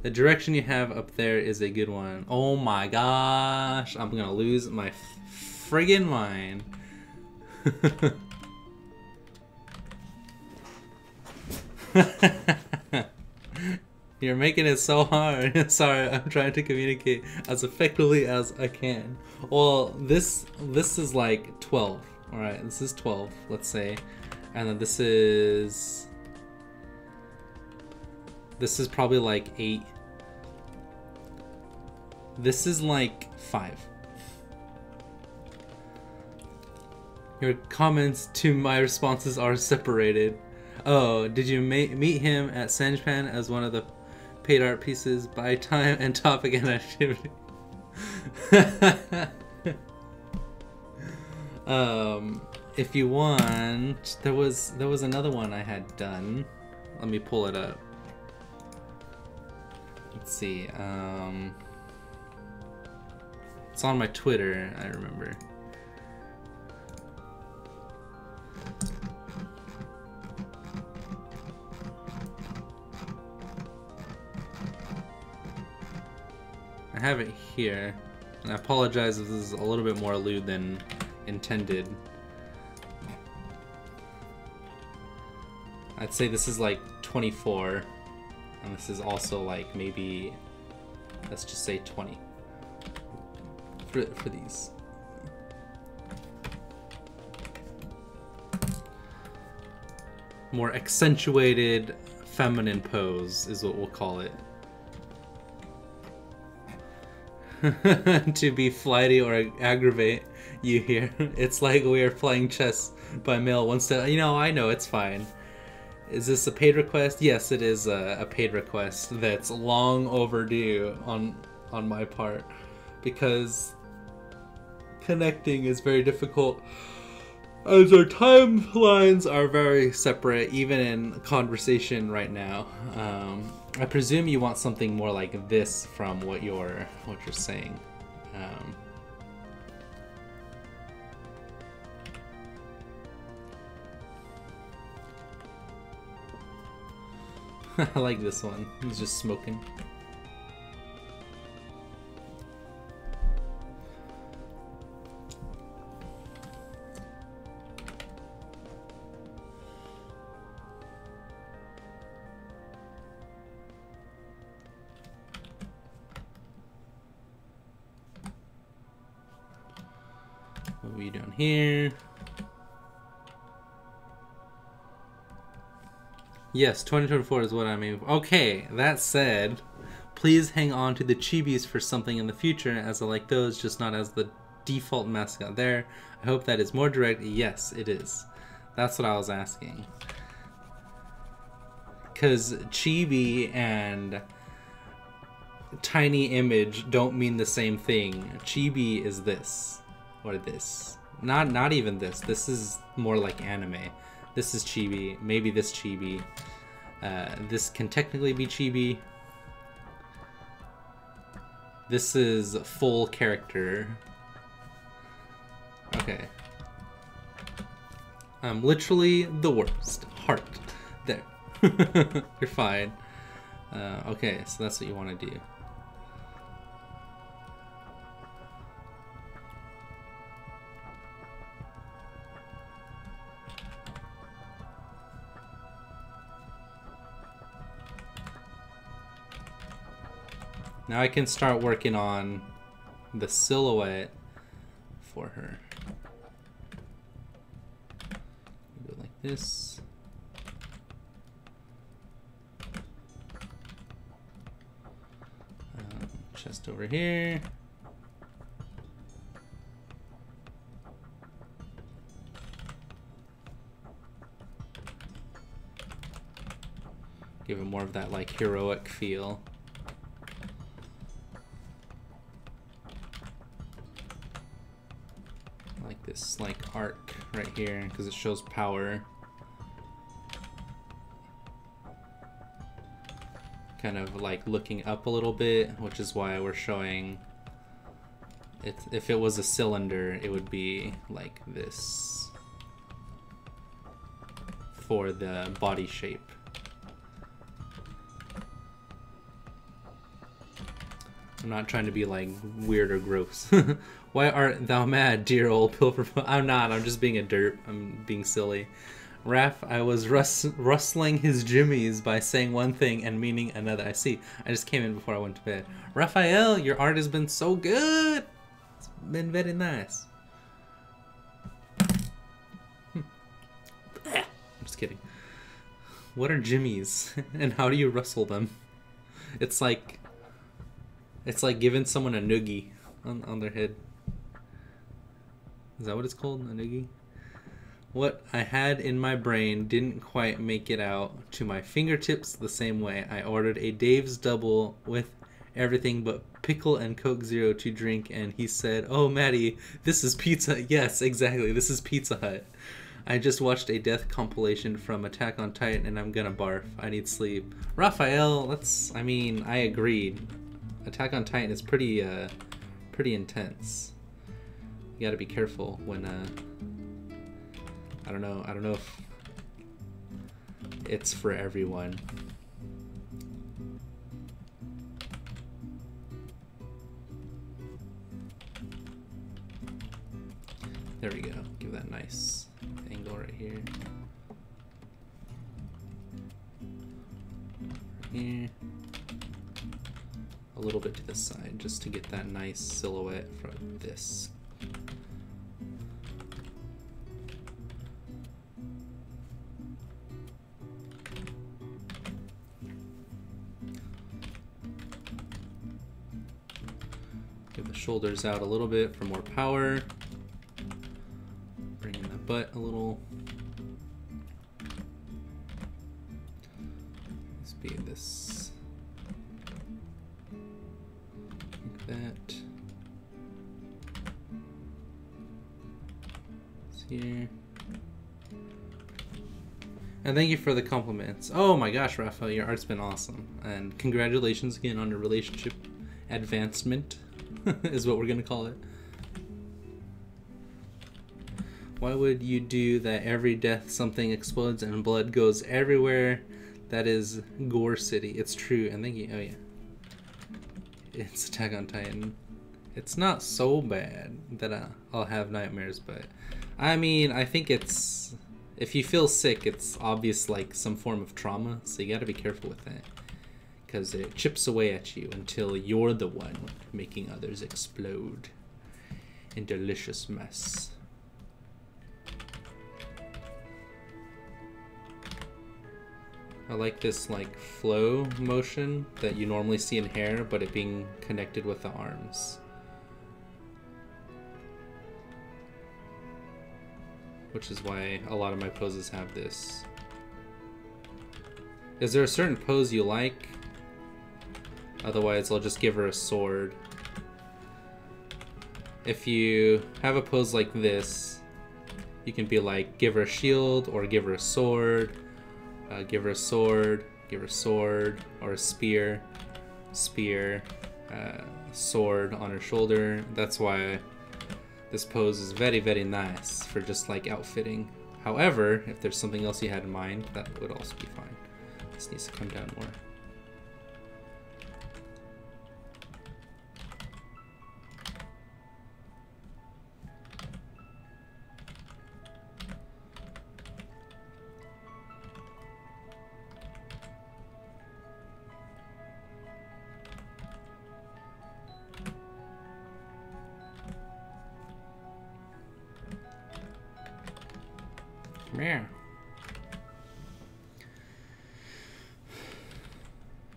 the direction you have up there is a good one. Oh my gosh, I'm gonna lose my friggin' mine. You're making it so hard. Sorry, I'm trying to communicate as effectively as I can. Well, this is like 12. All right, this is 12, let's say. And then this is probably like 8. This is like 5. Your comments to my responses are separated. Oh, did you meet him at Sanjipan as one of the paid art pieces by time and topic and activity? If you want, there was another one I had done. Let me pull it up. Let's see. It's on my Twitter, I remember. I have it here, and I apologize if this is a little bit more lewd than intended. I'd say this is like 24, and this is also like maybe, let's just say 20 for these. More accentuated feminine pose is what we'll call it. To be flighty or aggravate you here. It's like we are playing chess by mail one step. You know, I know, it's fine. Is this a paid request? Yes, it is a paid request that's long overdue on my part, because connecting is very difficult as our timelines are very separate, even in conversation right now. I presume you want something more like this from what you're saying. I like this one. He's just smoking. What are we doing here? Yes, 2024 is what I mean. Okay, that said, please hang on to the chibis for something in the future, as I like those, just not as the default mascot there. I hope that is more direct. Yes, it is. That's what I was asking. Because chibi and tiny image don't mean the same thing. Chibi is this. Or this. Not even this. This is more like anime. This is chibi. Maybe this chibi. This can technically be chibi. This is full character. Okay. I'm literally the worst. Heart. There. You're fine. Okay, so that's what you want to do. Now I can start working on the silhouette for her. Go like this. Chest over here. Give it more of that like heroic feel. Like this like arc right here because it shows power. Kind of like looking up a little bit, which is why we're showing it. If it was a cylinder, it would be like this for the body shape. I'm not trying to be like weird or gross. Why art thou mad, dear old Pilferpup? I'm not. I'm just being a derp. I'm being silly. Raph, I was rustling his jimmies by saying one thing and meaning another. I see. I just came in before I went to bed. Raphael, your art has been so good. It's been very nice. I'm just kidding. What are jimmies and how do you rustle them? It's like giving someone a noogie on their head. Is that what it's called? A noogie? What I had in my brain didn't quite make it out to my fingertips the same way. I ordered a Dave's double with everything but pickle and Coke Zero to drink, and he said, "Oh, Maddie, this is pizza." Yes, exactly. This is Pizza Hut. I just watched a death compilation from Attack on Titan, and I'm gonna barf. I need sleep. Raphael, I mean, I agreed. Attack on Titan is pretty intense. You gotta be careful when, I don't know if it's for everyone. There we go. Give that a nice angle right here. Here. A little bit to the side just to get that nice silhouette from this. Give the shoulders out a little bit for more power. Bring in the butt a little. Let's be this. Like that. It's here. And thank you for the compliments. Oh my gosh, Raphael, your art's been awesome. And congratulations again on your relationship advancement, is what we're gonna call it. Why would you do that? Every death something explodes and blood goes everywhere. That is Gore City. It's true. And thank you. Oh yeah. It's Attack on Titan. It's not so bad that I'll have nightmares, but I mean, I think it's, if you feel sick, it's obvious like some form of trauma, so you gotta be careful with that. Because it chips away at you until you're the one making others explode in delicious mess. I like this like flow motion that you normally see in hair, but it being connected with the arms. Which is why a lot of my poses have this. Is there a certain pose you like? Otherwise, I'll just give her a sword. If you have a pose like this, you can be like, give her a shield, or give her a sword, give her a sword, give her a sword, or a spear, sword on her shoulder. That's why this pose is very, very nice for just like outfitting. However, if there's something else you had in mind, that would also be fine. This needs to come down more.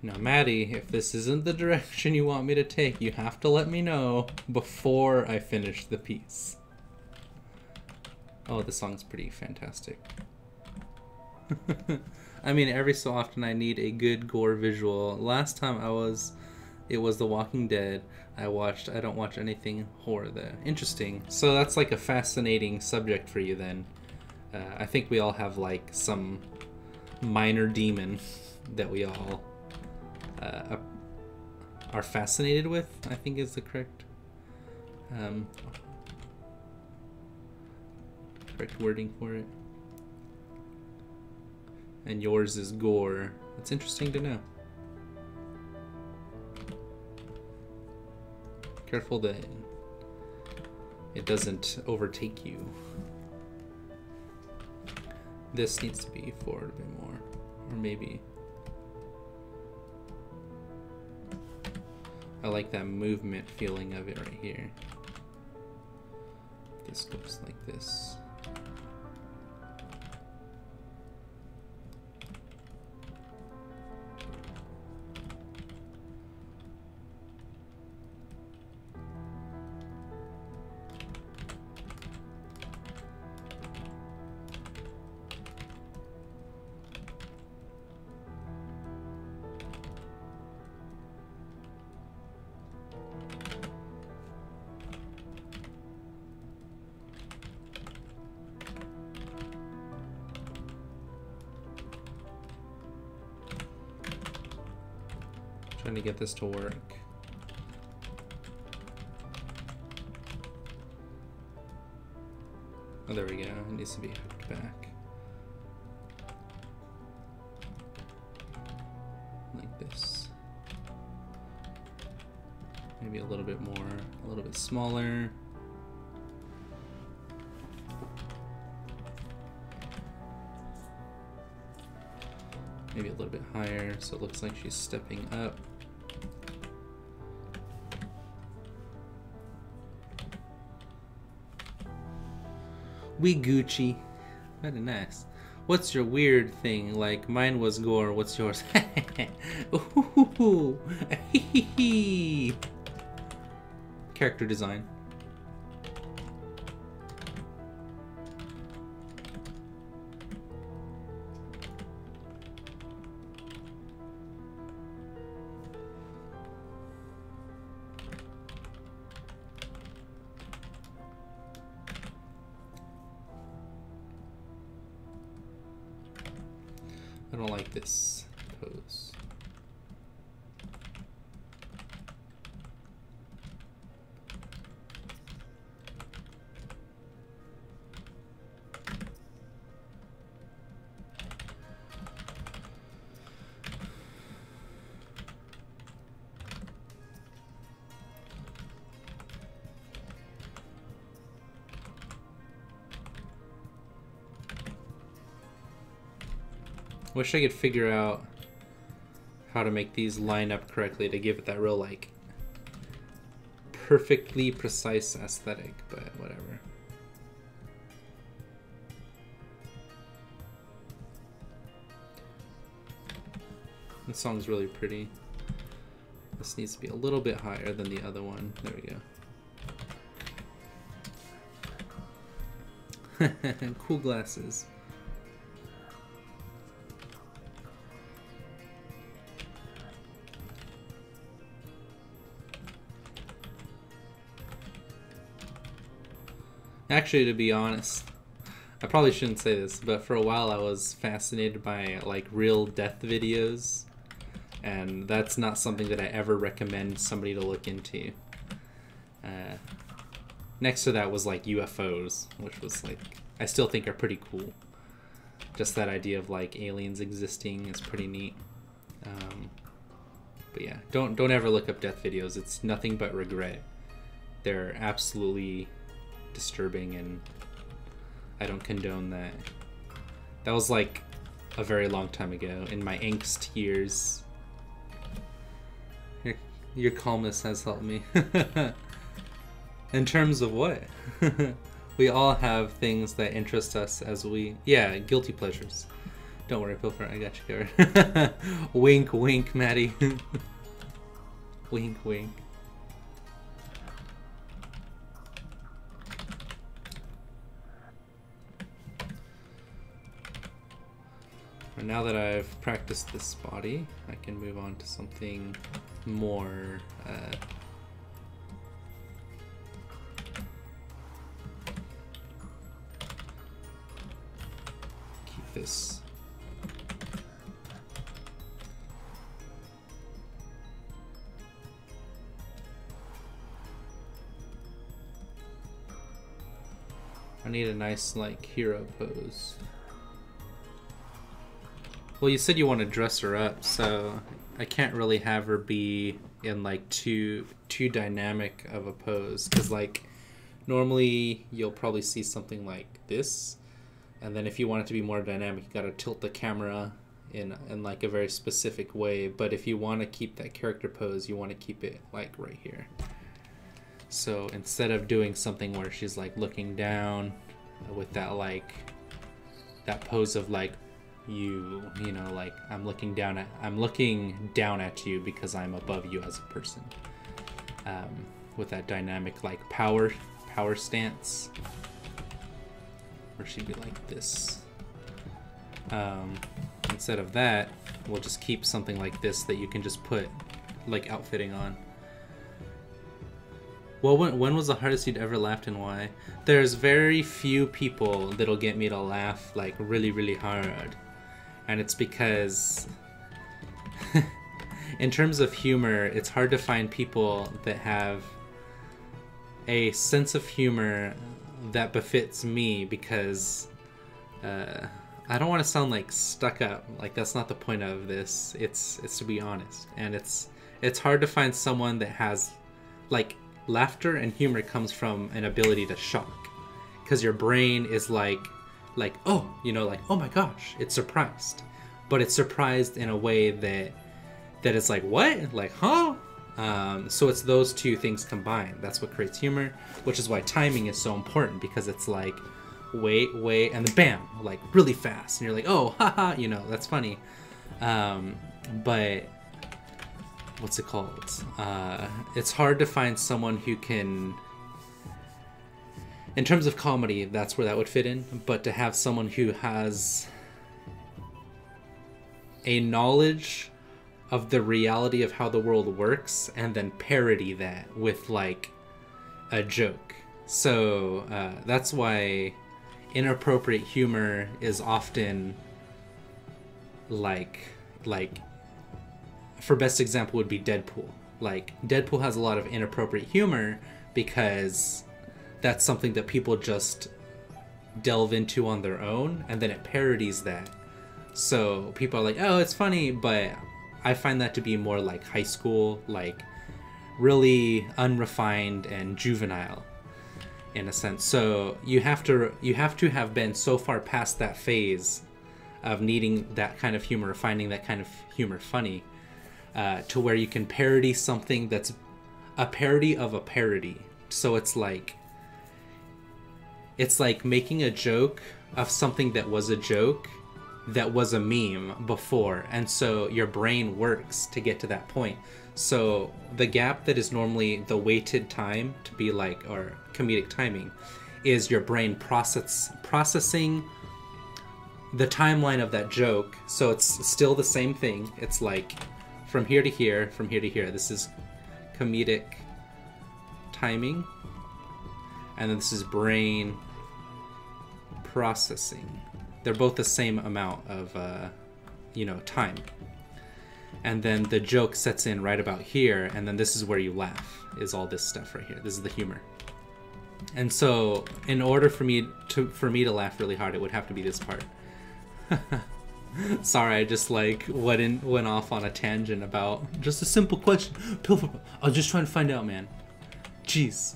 Now, Maddie, if this isn't the direction you want me to take, you have to let me know before I finish the piece. Oh, this song's pretty fantastic. I mean, every so often I need a good gore visual. Last time it was The Walking Dead. I don't watch anything horror though. Interesting. So that's like a fascinating subject for you then. I think we all have like some minor demon that we all are fascinated with, I think is the correct wording for it. And yours is gore. It's interesting to know. Careful that it doesn't overtake you. This needs to be forward a bit more, or maybe. I like that movement feeling of it right here. This looks like this. Trying to get this to work. Oh, there we go. It needs to be hooked back. Like this. Maybe a little bit more, a little bit smaller. Maybe a little bit higher, so it looks like she's stepping up. We Gucci. Very nice. What's your weird thing? Like, mine was gore, what's yours? Ooh. Character design. I don't like this pose. Wish I could figure out how to make these line up correctly to give it that real, like, perfectly precise aesthetic, but whatever. This song's really pretty. This needs to be a little bit higher than the other one. There we go. Cool glasses. Actually, to be honest, I probably shouldn't say this, but for a while I was fascinated by like real death videos, and that's not something that I ever recommend somebody to look into. Next to that was like UFOs, which was like, I still think are pretty cool. Just that idea of like aliens existing is pretty neat. But yeah, don't ever look up death videos. It's nothing but regret. They're absolutely disturbing, and I don't condone that. That was like a very long time ago in my angst years. Your calmness has helped me. In terms of what? We all have things that interest us as we... Yeah, guilty pleasures. Don't worry, Pilfer, I got you covered. Wink, wink, Maddie. Wink, wink. And now that I've practiced this body, I can move on to something more keep this. I need a nice like hero pose. Well, you said you want to dress her up, so I can't really have her be in like too dynamic of a pose, because like normally you'll probably see something like this, and then if you want it to be more dynamic, you gotta tilt the camera in like a very specific way. But if you want to keep that character pose, you want to keep it like right here. So instead of doing something where she's like looking down with that like that pose of like you know, like I'm looking down at you because I'm above you as a person, with that dynamic like power stance, where she'd be like this. Instead of that, we'll just keep something like this that you can just put like outfitting on. Well, when was the hardest you'd ever laughed, and why? There's very few people that'll get me to laugh like really, really hard. And it's because in terms of humor, it's hard to find people that have a sense of humor that befits me, because I don't want to sound like stuck up. Like, that's not the point of this. It's to be honest. And it's hard to find someone that has like laughter and humor comes from an ability to shock, because your brain is like oh, you know, like, oh my gosh, it's surprised, but it's surprised in a way that it's like, what, like, huh? So it's those two things combined. That's what creates humor, which is why timing is so important, because it's like wait, and then bam, like really fast, and you're like, oh, haha, you know, that's funny. But what's it called? It's hard to find someone who can, in terms of comedy, that's where that would fit in, but to have someone who has a knowledge of the reality of how the world works and then parody that with like a joke. So that's why inappropriate humor is often like for best example would be Deadpool. Like, Deadpool has a lot of inappropriate humor because that's something that people just delve into on their own, and then it parodies that. So people are like, oh, it's funny, but I find that to be more like high school, like really unrefined and juvenile in a sense. So you have to have been so far past that phase of needing that kind of humor, finding that kind of humor funny, to where you can parody something that's a parody of a parody. So it's like making a joke of something that was a joke that was a meme before, and so your brain works to get to that point. So the gap that is normally the weighted time to be like, or comedic timing, is your brain processing the timeline of that joke. So it's still the same thing. It's like from here to here, from here to here. This is comedic timing, and then this is brain processing. They're both the same amount of time. And then the joke sets in right about here, and then this is where you laugh, is all this stuff right here. This is the humor. And so in order for me to laugh really hard, it would have to be this part. Sorry, I just like went off on a tangent about just a simple question. Pilferpup, I was just trying to find out, man. Jeez.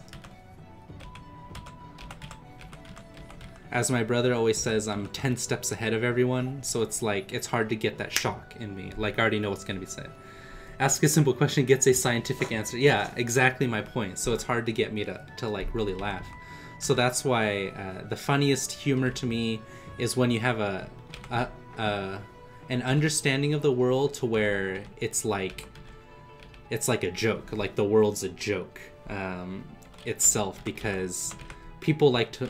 As my brother always says, I'm 10 steps ahead of everyone, so it's like, it's hard to get that shock in me. Like, I already know what's going to be said. Ask a simple question, gets a scientific answer. Yeah, exactly my point. So it's hard to get me to like really laugh. So that's why the funniest humor to me is when you have an understanding of the world to where it's like a joke, like the world's a joke itself, because people like to...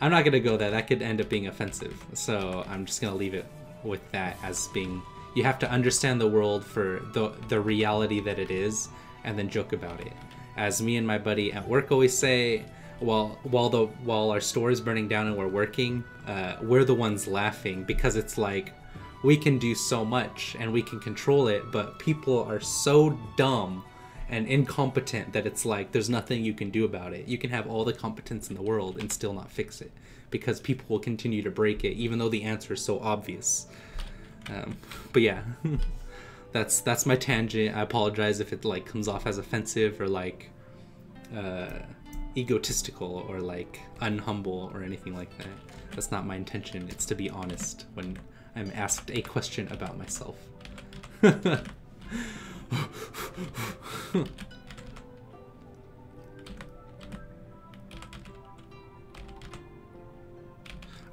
I'm not gonna go there, that could end up being offensive, so I'm just gonna leave it with that as being, you have to understand the world for the reality that it is, and then joke about it. As me and my buddy at work always say, while our store is burning down and we're working, we're the ones laughing, because it's like, we can do so much and we can control it, but people are so dumb and incompetent that it's like there's nothing you can do about it. You can have all the competence in the world and still not fix it, because people will continue to break it even though the answer is so obvious. But yeah, That's my tangent. I apologize if it like comes off as offensive or like egotistical or like unhumble or anything like that. That's not my intention. It's to be honest when I'm asked a question about myself.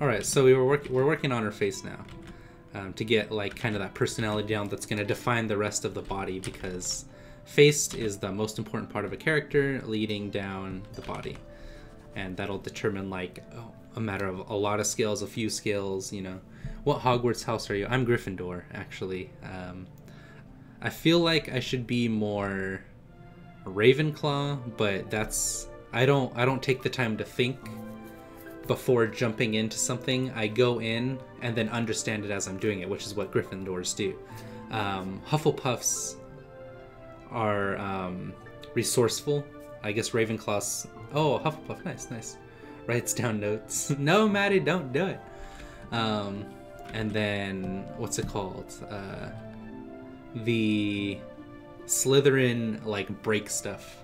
All right, so we're working on her face now, to get like kind of that personality down that's going to define the rest of the body, because face is the most important part of a character leading down the body, and that'll determine like a matter of a lot of skills, a few skills, you know. What Hogwarts house are you? I'm Gryffindor, actually. I feel like I should be more Ravenclaw, but that's I don't take the time to think before jumping into something. I go in and then understand it as I'm doing it, which is what Gryffindors do. Hufflepuffs are resourceful. I guess Ravenclaws... Oh, Hufflepuff. Nice, nice. Writes down notes. No, Maddie, don't do it. And then, what's it called? The Slytherin, like, break stuff.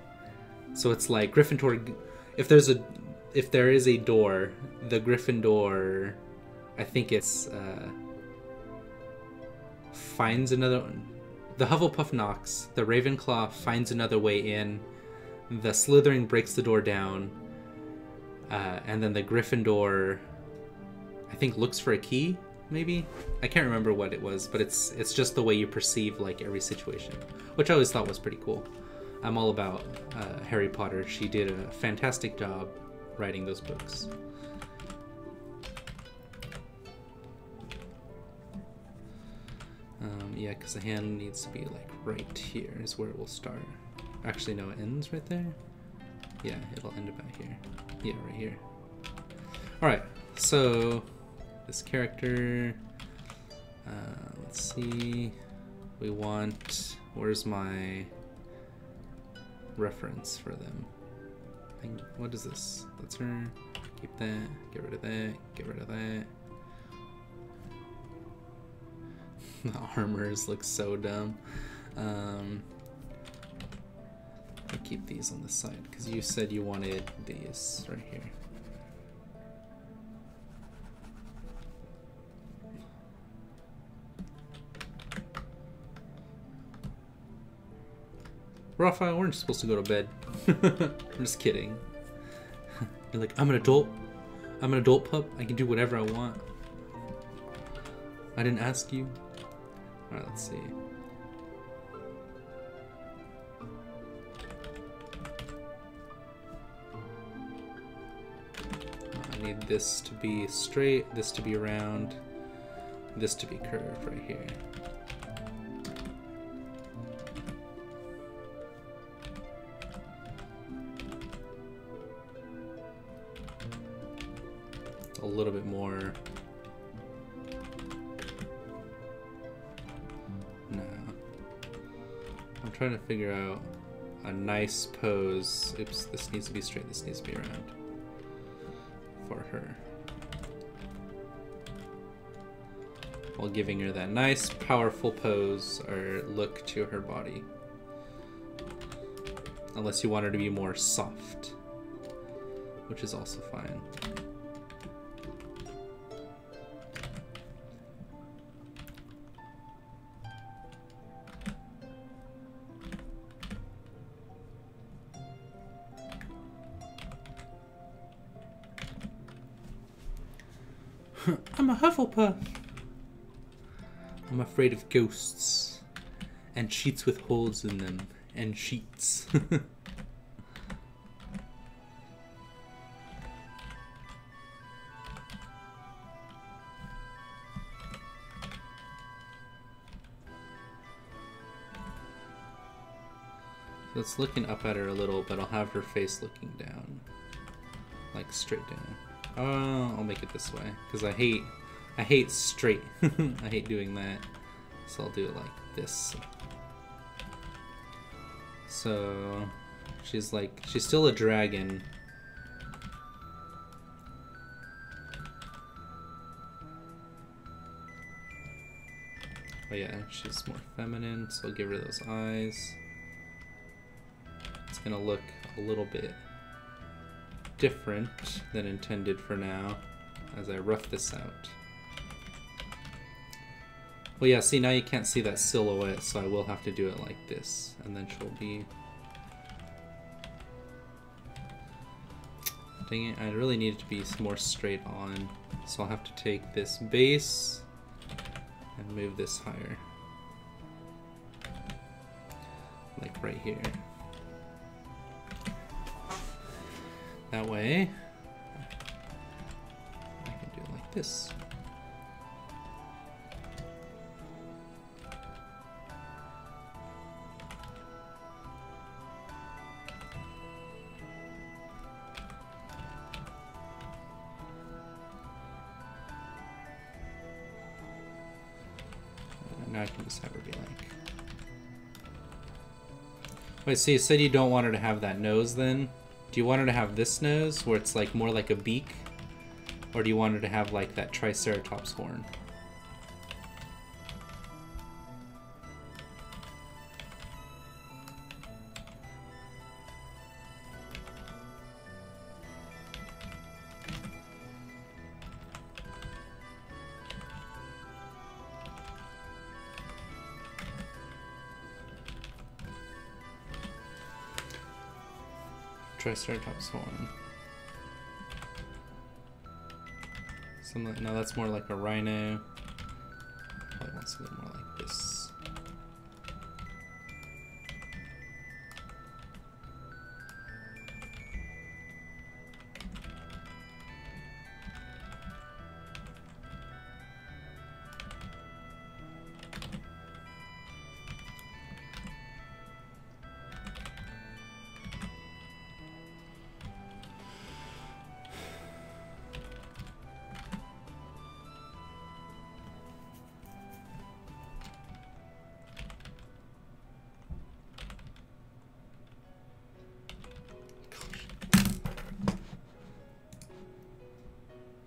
So it's like Gryffindor... If there is a door, the Gryffindor, I think it's, finds another... The Hufflepuff knocks, the Ravenclaw finds another way in, the Slytherin breaks the door down, and then the Gryffindor, I think, looks for a key, maybe? I can't remember what it was, but it's just the way you perceive, like, every situation, which I always thought was pretty cool. I'm all about Harry Potter. She did a fantastic job writing those books. Yeah, because the hand needs to be like right here is where it will start. Actually, no, it ends right there. Yeah, it'll end about here. Yeah, right here. Alright, so this character, let's see, we want, where's my reference for them? What is this? That's her. Keep that. Get rid of that. Get rid of that. The armors look so dumb. I'll keep these on the side because you said you wanted these right here. Raphael, we're supposed to go to bed. I'm just kidding. You're like, I'm an adult. I'm an adult pup. I can do whatever I want. I didn't ask you. Alright, let's see. I need this to be straight, this to be round, this to be curved right here. A little bit more. No. I'm trying to figure out a nice pose. Oops, this needs to be straight, this needs to be round. For her. While giving her that nice, powerful pose or look to her body. Unless you want her to be more soft, which is also fine. I'm a Hufflepuff. I'm afraid of ghosts and sheets with holes in them and sheets. So it's looking up at her a little, but I'll have her face looking down, like straight down. I'll make it this way because I hate straight. I hate doing that, so I'll do it like this. So she's still a dragon. Oh yeah, she's more feminine, so I'll give her those eyes. It's gonna look a little bit different than intended for now as I rough this out. Well, yeah, see, now you can't see that silhouette, so I will have to do it like this, and then she'll be... Dang it, I really need it to be more straight on, so I'll have to take this base and move this higher. Like right here. That way, I can do it like this. Now I can just have her be like... Wait, so you said you don't want her to have that nose then? Do you want her to have this nose, where it's like more like a beak? Or do you want her to have like that Triceratops horn? Triceratops horn. Something, no, that's more like a rhino. Probably want something more like this.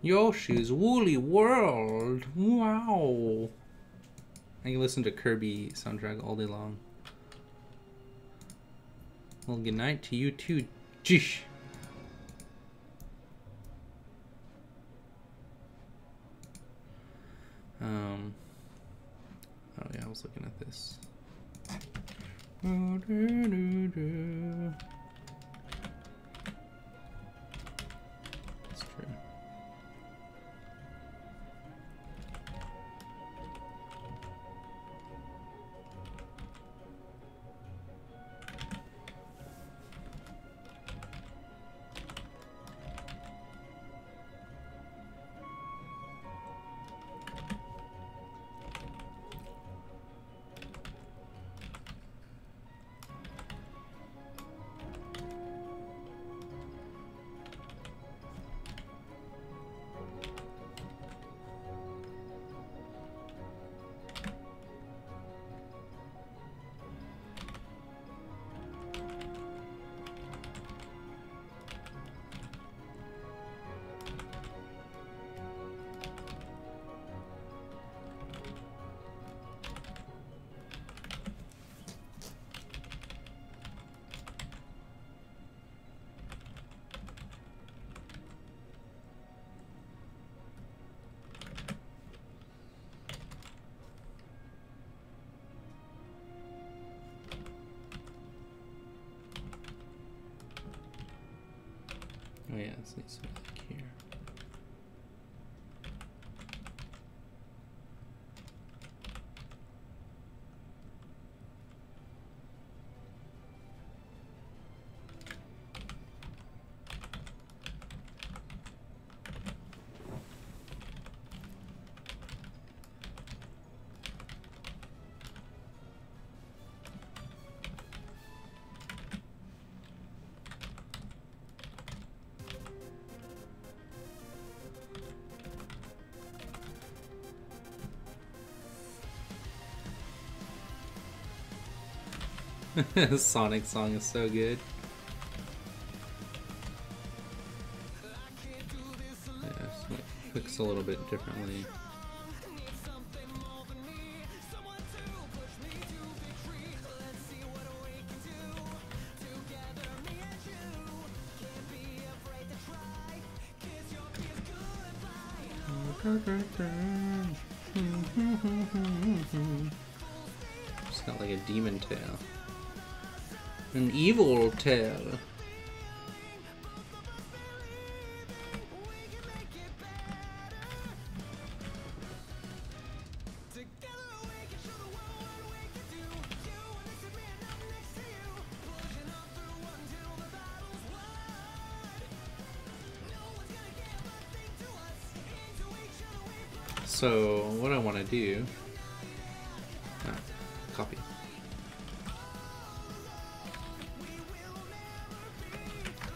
Yoshi's Woolly World. Wow. I can listen to Kirby soundtrack all day long. Well, good night to you too. Jish. Oh yeah, I was looking at this. That's true. Oh yeah, this needs to be like here. The Sonic song is so good. Yeah, so it clicks a little bit differently. It's got like a demon tail. An evil tail. So, what I want to do... copy.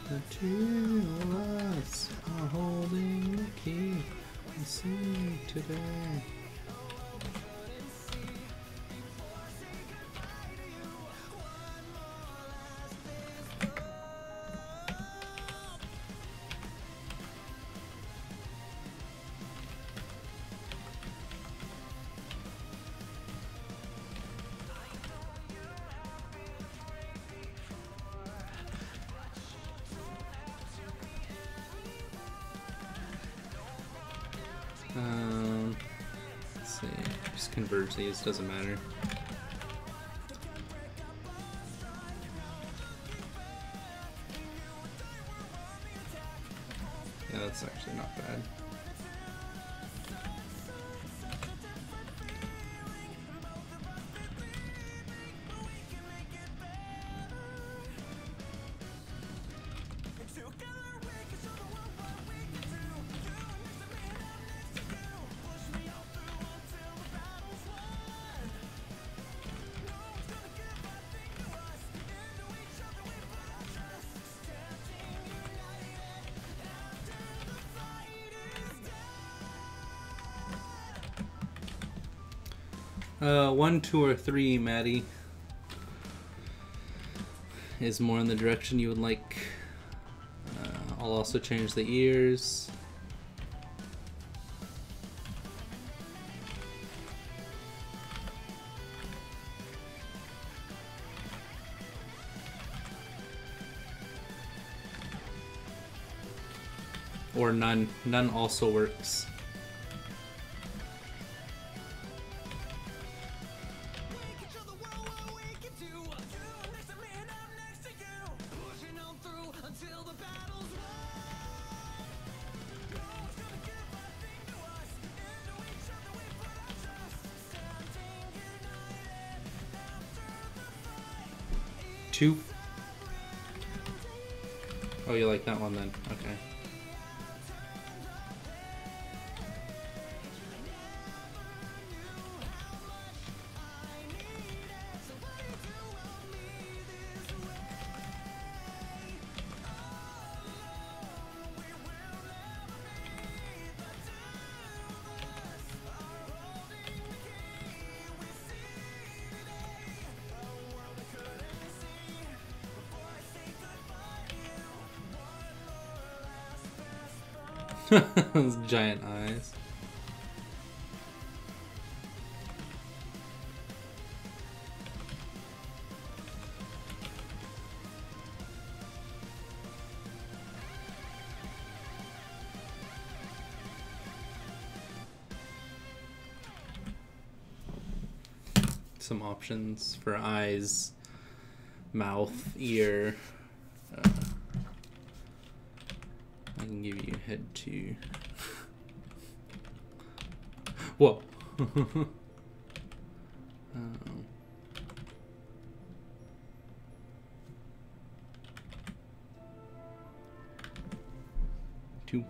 The two of us are holding the key and sing today. Let's see, just converge these, doesn't matter. Yeah, that's actually not bad. One, two, or three, Maddie, is more in the direction you would like. I'll also change the ears. Or none. None also works. Two. Oh, you like that one then? Okay. Those giant eyes. Some options for eyes, mouth, ear. I can give you head to. Whoa. Two.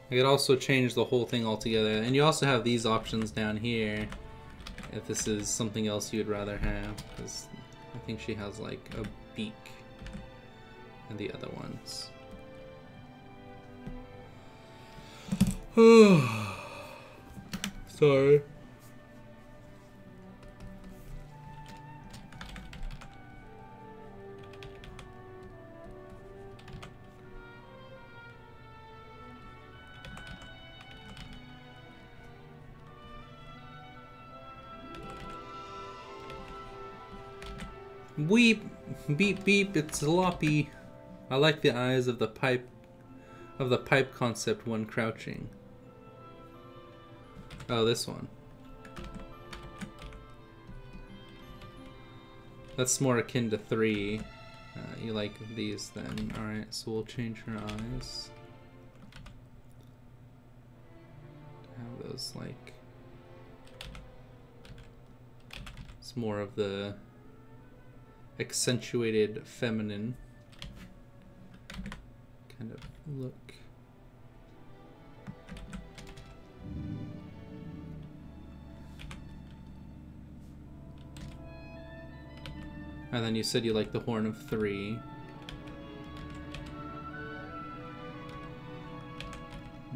I could also change the whole thing altogether, and you also have these options down here if this is something else you'd rather have, because I think she has like a beak and the other ones. Sorry. Weep, beep beep, it's Loppy. I like the eyes of the pipe concept when crouching. Oh, this one. That's more akin to 3. You like these then. Alright, so we'll change her eyes. Have those like... It's more of the accentuated feminine kind of look. And then you said you like the Horn of 3.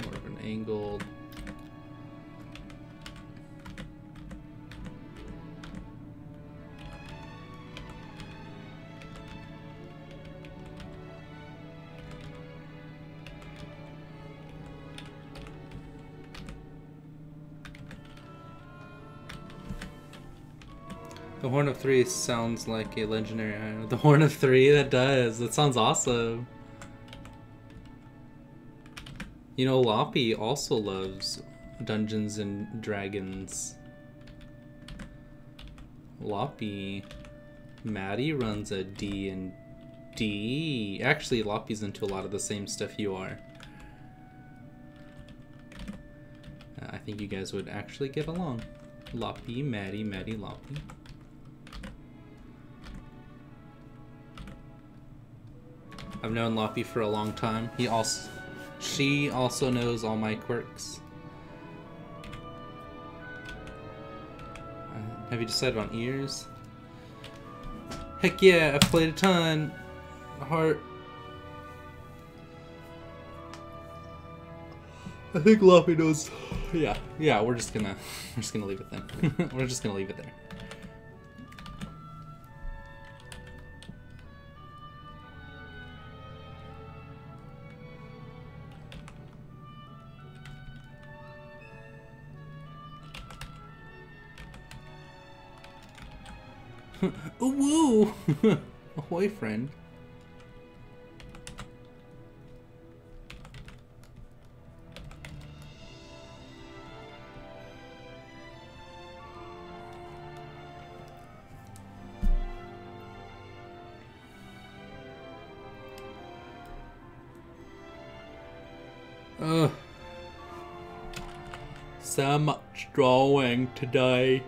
More of an angled. The Horn of 3 sounds like a legendary item. The Horn of 3, that does. That sounds awesome. You know, Loppy also loves Dungeons and Dragons. Loppy. Maddie runs a D&D. Actually, Loppy's into a lot of the same stuff you are. I think you guys would actually get along. Loppy, Maddie, Loppy. I've known Loppy for a long time. She also knows all my quirks. Have you decided on ears? Heck yeah, I've played a ton. Heart. I think Loppy knows. Yeah, we're just gonna leave it then. We're just gonna leave it there. Ooh, woo! Ahoy, friend. So much drawing today.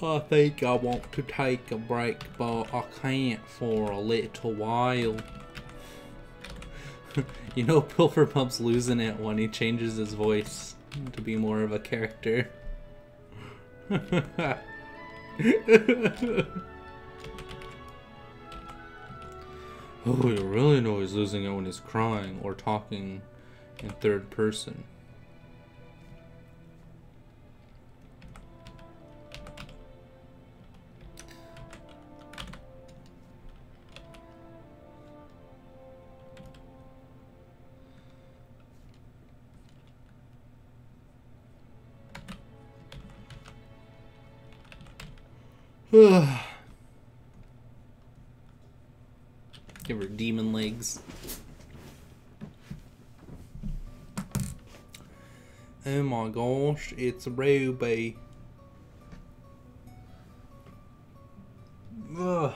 I think I want to take a break, but I can't for a little while. You know, Pilferpup's losing it when he changes his voice to be more of a character. Oh, you really know he's losing it when he's crying or talking in third person. Give her demon legs. Oh my gosh, it's Ruby. Ugh.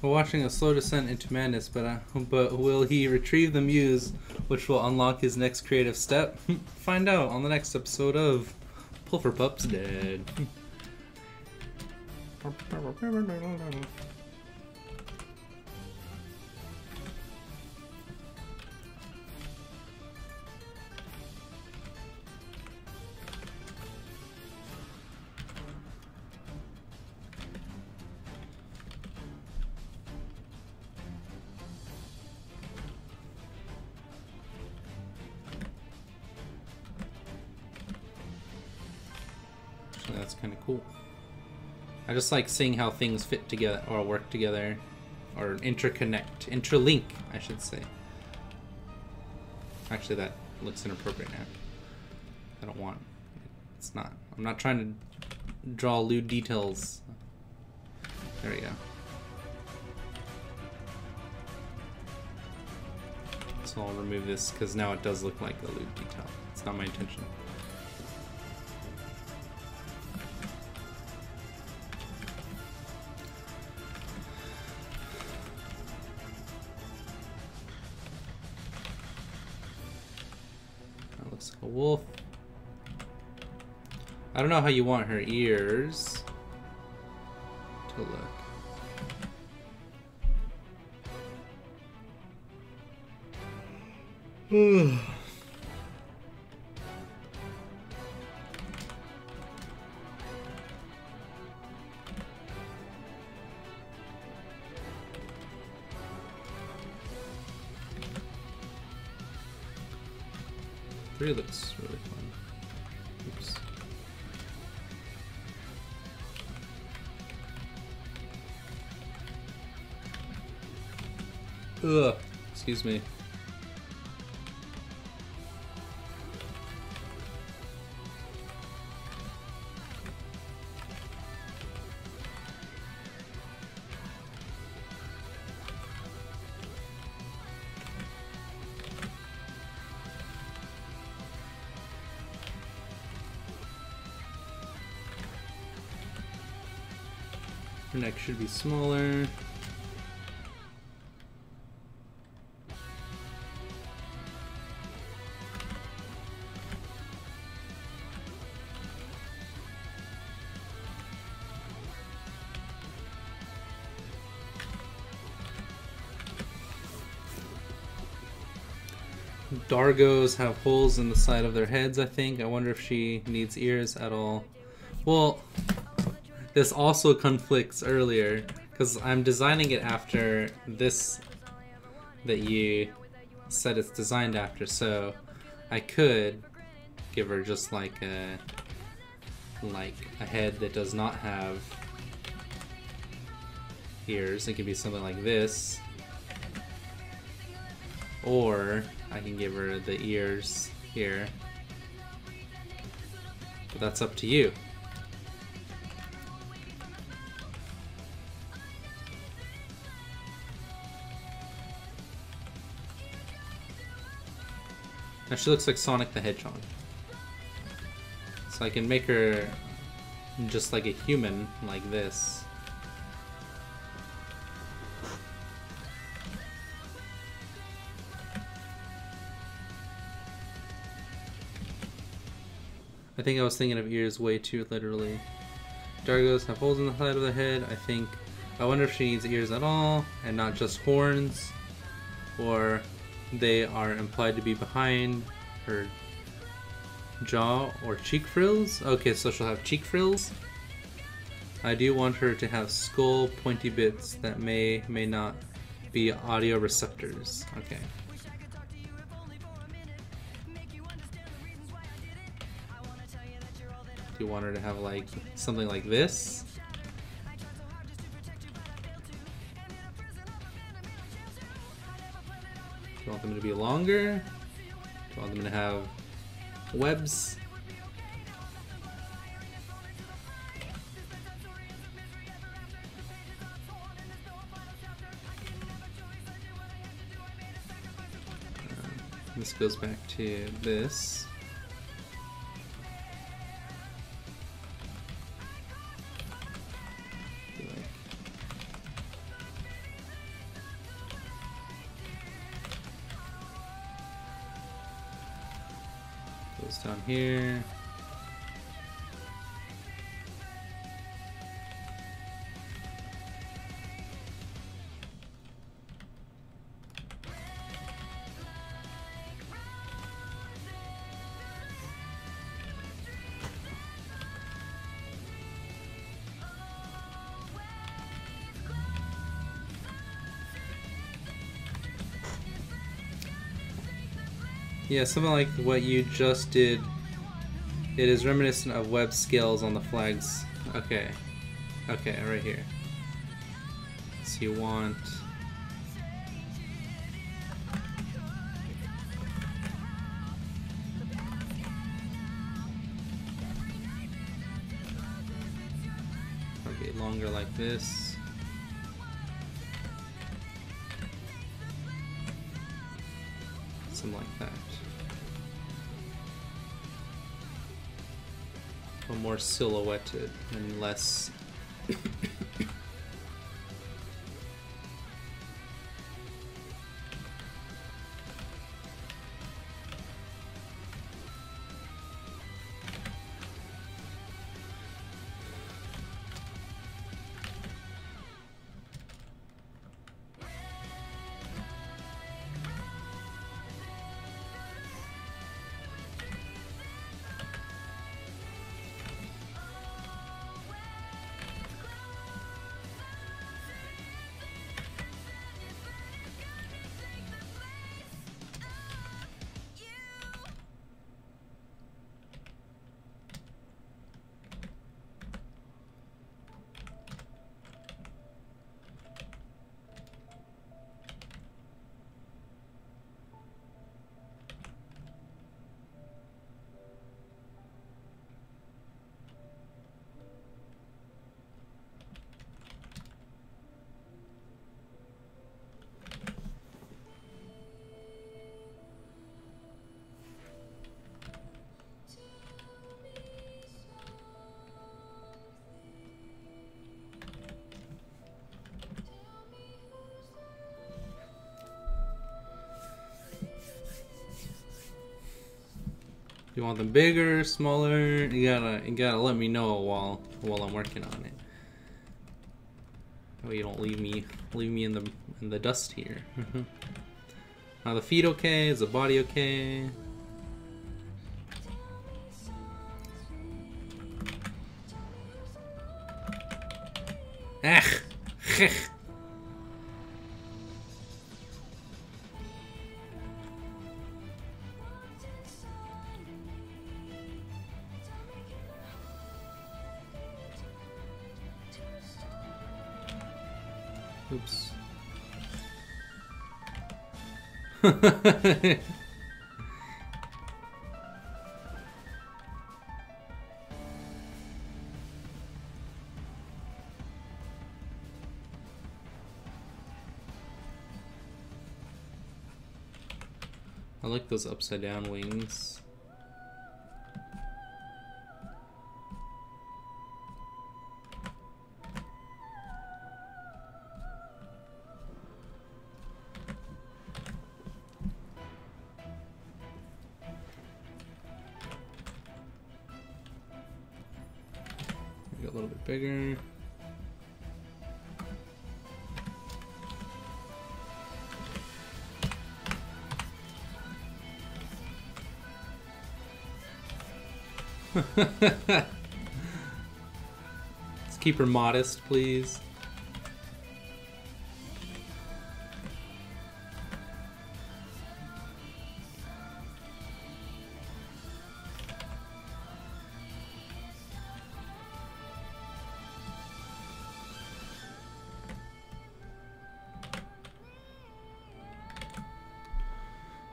We're watching a slow descent into madness, but will he retrieve the muse, which will unlock his next creative step? Find out on the next episode of Pilferpup's Dead. That's kind of cool. I just like seeing how things fit together or work together or interlink, I should say. Actually, that looks inappropriate now. I don't want, it's not. I'm not trying to draw lewd details. There we go. So I'll remove this because now it does look like a lewd detail. It's not my intention. A wolf. I don't know how you want her ears to look. Three looks really fun. Oops. Ugh, excuse me. Her neck should be smaller. Dargos have holes in the side of their heads, I think. I wonder if she needs ears at all. Well, this also conflicts earlier, because I'm designing it after this that you said it's designed after, so I could give her just like a head that does not have ears. It could be something like this. Or I can give her the ears here. But that's up to you. Now she looks like Sonic the Hedgehog. So I can make her just like a human, like this. I think I was thinking of ears way too literally. Dargos have holes in the side of the head. I wonder if she needs ears at all and not just horns, or they are implied to be behind her jaw or cheek frills. Okay, so she'll have cheek frills. I do want her to have skull pointy bits that may not be audio receptors. Okay. Do you want her to have like something like this? Do you want them to be longer? Do you want them to have webs? This goes back to this. Goes down here. Yeah, something like what you just did. It is reminiscent of web scales on the flags. Okay. Okay, right here. So you want... Okay, longer like this. Something like that. A more silhouetted and less You want them bigger, smaller? You gotta let me know while I'm working on it. Oh, you don't leave me in the dust here. Are the feet okay? Is the body okay? Ah! Oops. I like those upside down wings. A little bit bigger. Let's keep her modest, please.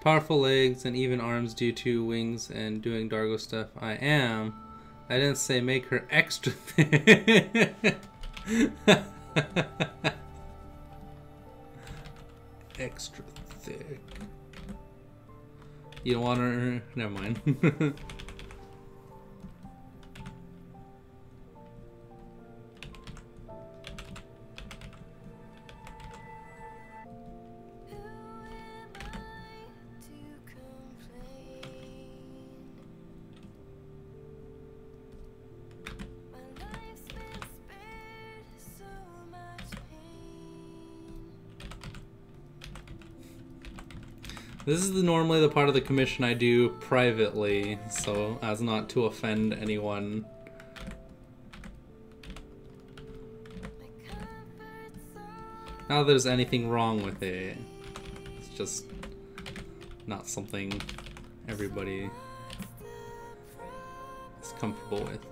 Powerful legs and even arms due to wings and doing Dargo stuff. I am. I didn't say make her extra thick. Extra thick. You don't want her? Never mind. This is normally the part of the commission I do privately, so as not to offend anyone. Not that there's anything wrong with it. It's just not something everybody is comfortable with.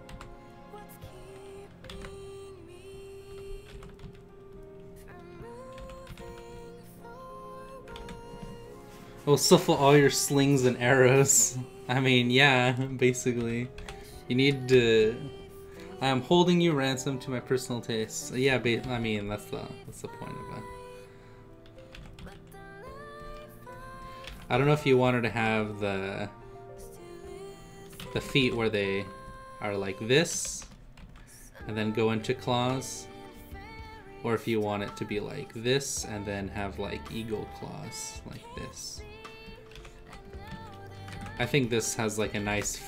Oh, shuffle all your slings and arrows. I mean, yeah, basically. You need to... I am holding you ransom to my personal tastes. Yeah, I mean, that's the point of it. I don't know if you wanted to have the feet where they are like this, and then go into claws. Or if you want it to be like this, and then have like eagle claws, like this. I think this has like a nice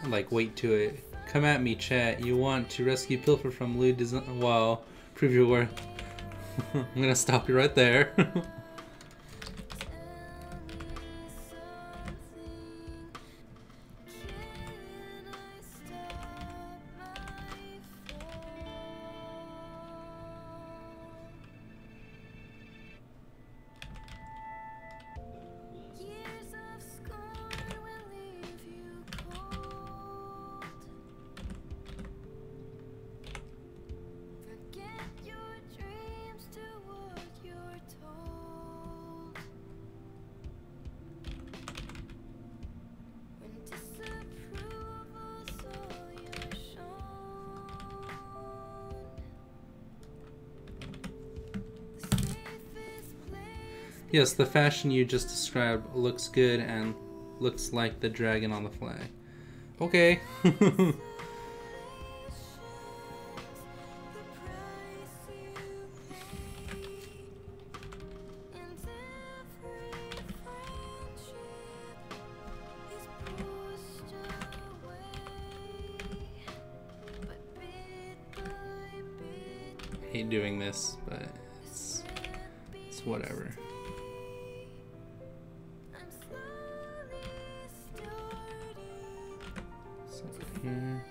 like weight to it. Come at me, chat. You want to rescue Pilfer from lewd design? Wow. Prove your worth. I'm gonna stop you right there. Yes, the fashion you just described looks good and looks like the dragon on the flag. Okay. I hate doing this, but it's whatever. Here.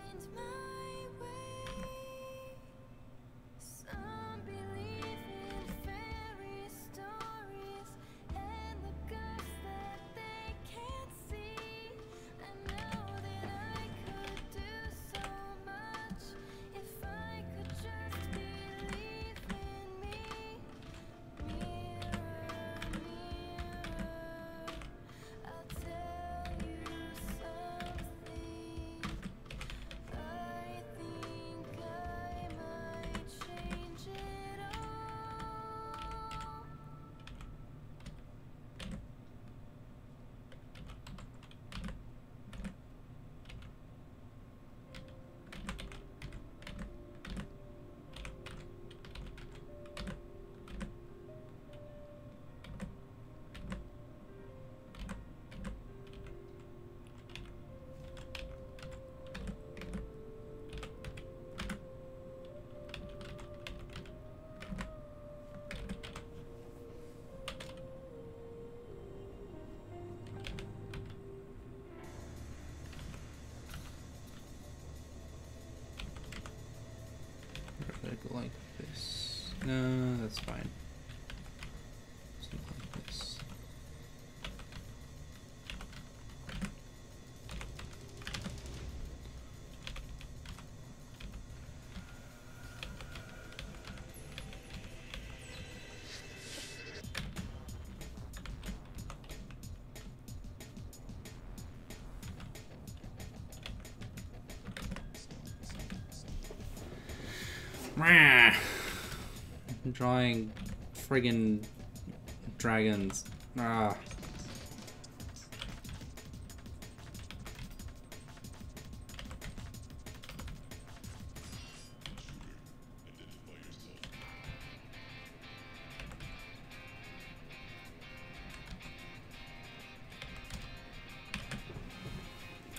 Like this. No, that's fine. Something like this. I'm drawing friggin' dragons. Ah.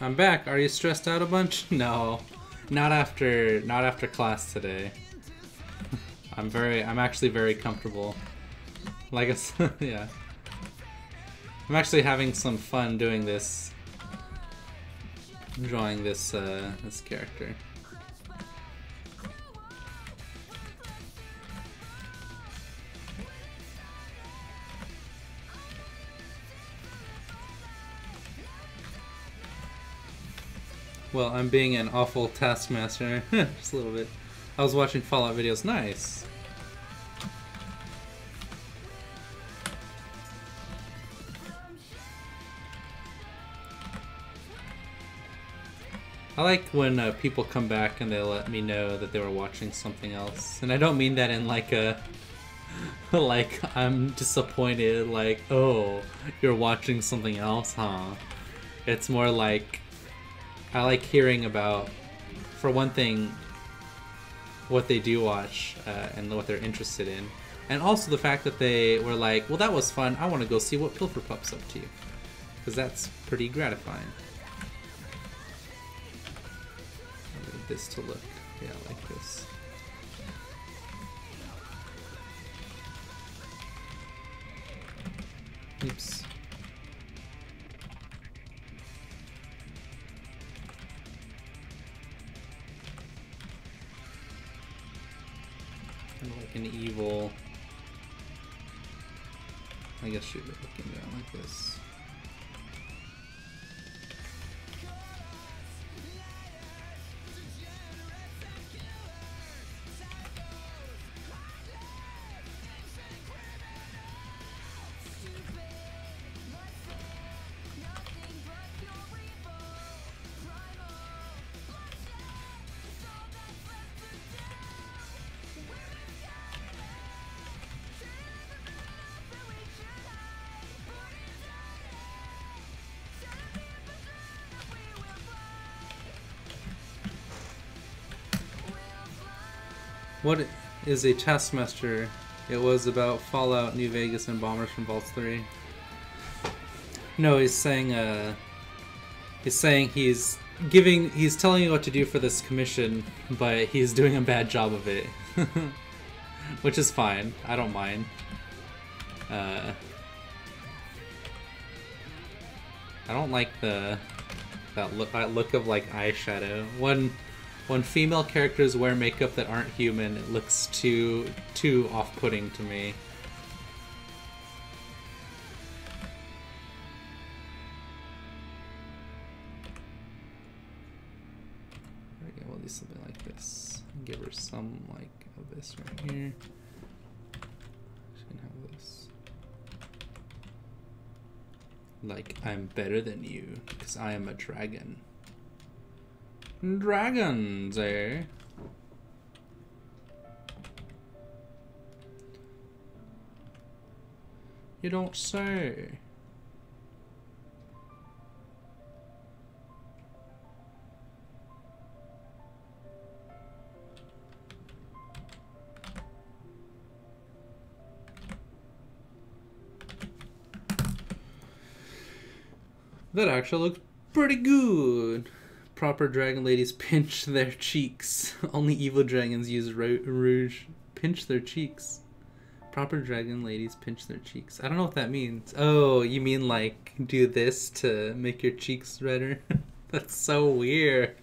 I'm back. Are you stressed out a bunch? No. Not after class today. I'm actually very comfortable. Like I said, yeah. I'm actually having some fun doing this, drawing this this character. Well, I'm being an awful taskmaster. Just a little bit. I was watching Fallout videos. Nice. I like when people come back and they let me know that they were watching something else. And I don't mean that in like a... like, I'm disappointed, like, oh, you're watching something else, huh? It's more like... I like hearing about, for one thing, what they do watch and what they're interested in. And also the fact that they were like, well, that was fun, I want to go see what Pilferpup's up to. Because that's pretty gratifying. I need this to look, yeah, like this. Oops. Kind of like an evil... I guess she'd be looking down like this. What is a Taskmaster? It was about Fallout, New Vegas, and bombers from Vaults 3. No, he's saying he's telling you what to do for this commission, but he's doing a bad job of it. Which is fine. I don't mind. I don't like that look of like eyeshadow. When female characters wear makeup that aren't human, it looks too off-putting to me. Okay, we'll do something like this. Give her some like of this right here. She can have this. Like, I'm better than you because I am a dragon. Dragons, eh? You don't say. That actually looks pretty good. Proper dragon ladies pinch their cheeks. Only evil dragons use rouge. Pinch their cheeks. Proper dragon ladies pinch their cheeks. I don't know what that means. Oh, you mean like do this to make your cheeks redder? That's so weird.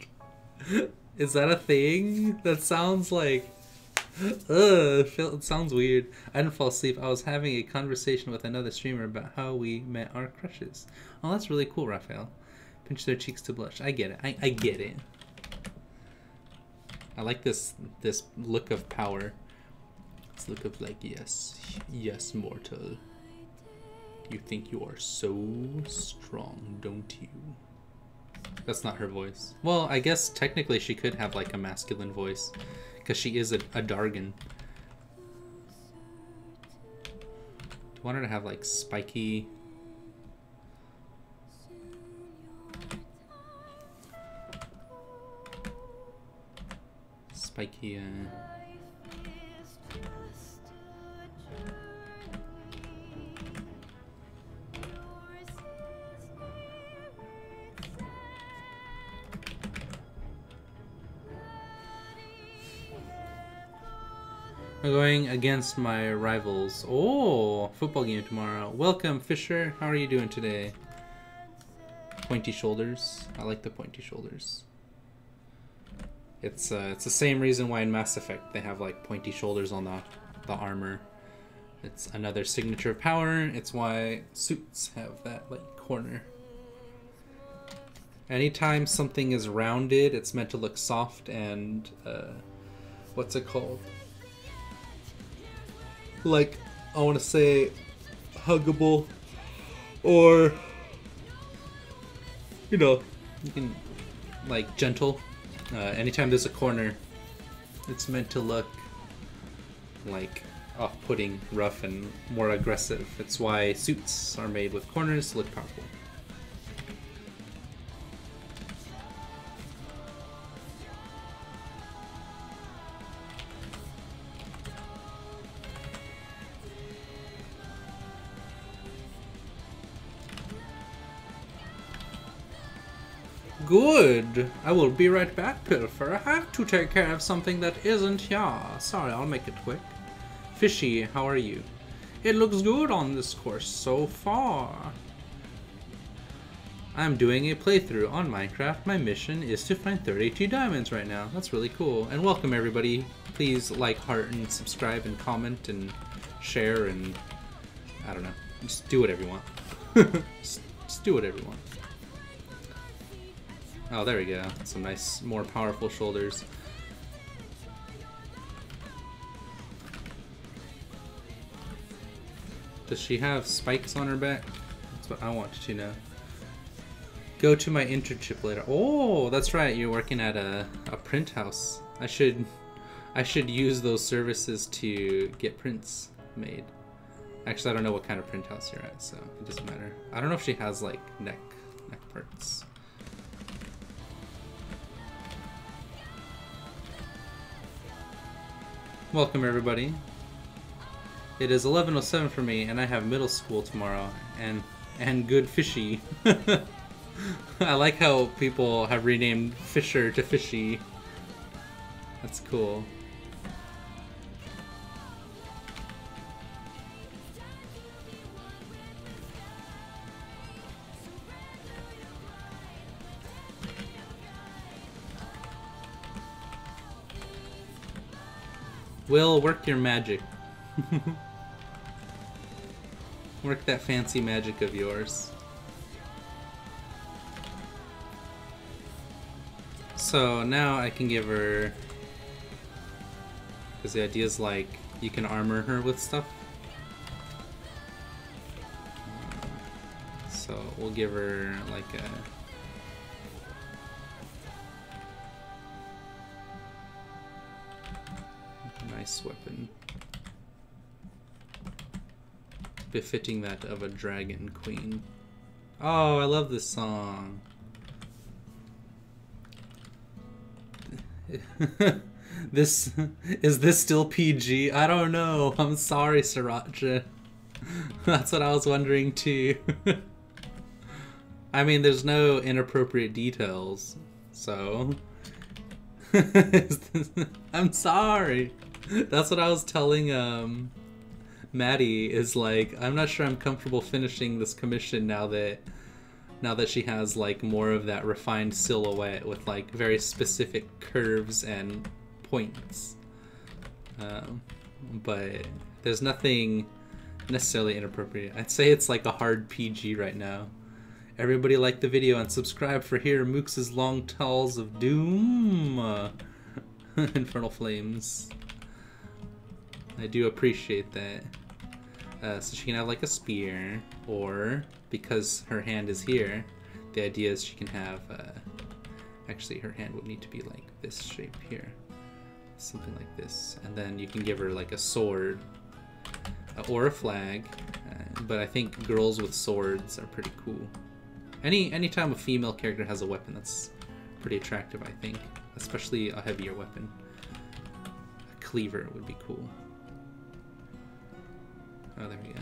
Is that a thing? That sounds like... Ugh, it sounds weird. I didn't fall asleep. I was having a conversation with another streamer about how we met our crushes. Oh, that's really cool, Raphael. Pinch their cheeks to blush. I get it. I get it. I like this look of power. This look of like, yes, mortal. You think you are so strong, don't you? That's not her voice. Well, I guess technically she could have like a masculine voice because she is a Dargan. Do you want her to have like spiky... spiky, I'm going against my rivals. Oh, football game tomorrow. Welcome, Fisher. How are you doing today? Pointy shoulders. I like the pointy shoulders. It's the same reason why in Mass Effect they have like pointy shoulders on the armor. It's another signature of power. It's why suits have that like corner. Anytime something is rounded, it's meant to look soft and what's it called? Like, I want to say huggable, or you know, you can like gentle. Anytime there's a corner, it's meant to look like off-putting, rough, and more aggressive. It's why suits are made with corners to look powerful. Good. I will be right back, Pilfer. I have to take care of something that isn't here. Sorry, I'll make it quick. Fishy, how are you? It looks good on this course so far. I'm doing a playthrough on Minecraft. My mission is to find 32 diamonds right now. That's really cool. And welcome everybody. Please like, heart, and subscribe, and comment, and share, and I don't know. Just do whatever you want. just do whatever you want. Oh, there we go. Some nice, more powerful shoulders. Does she have spikes on her back? That's what I want to know. Go to my internship later. Oh, that's right. You're working at a print house. I should use those services to get prints made. Actually, I don't know what kind of print house you're at, so it doesn't matter. I don't know if she has like neck parts. Welcome everybody. It is 11:07 for me, and I have middle school tomorrow, and good fishy. I like how people have renamed Fisher to Fishy. That's cool. Will, work your magic. Work that fancy magic of yours. So now I can give her... Because the idea is like, you can armor her with stuff. So we'll give her like a... nice weapon. Befitting that of a dragon queen. Oh, I love this song. Is this still PG? I don't know. I'm sorry, Sriracha. That's what I was wondering too. I mean, there's no inappropriate details, so... I'm sorry. That's what I was telling Maddie, is like, I'm not sure I'm comfortable finishing this commission now that she has like more of that refined silhouette with like very specific curves and points. But there's nothing necessarily inappropriate. I'd say it's like a hard PG right now. Everybody like the video and subscribe for here Mooks' long tales of doom. Infernal flames. I do appreciate that. So she can have like a spear, or because her hand is here, the idea is she can have, actually her hand would need to be like this shape here. Something like this. And then you can give her like a sword, or a flag, but I think girls with swords are pretty cool. Anytime a female character has a weapon, that's pretty attractive, I think. Especially a heavier weapon. A cleaver would be cool. Oh, there we go.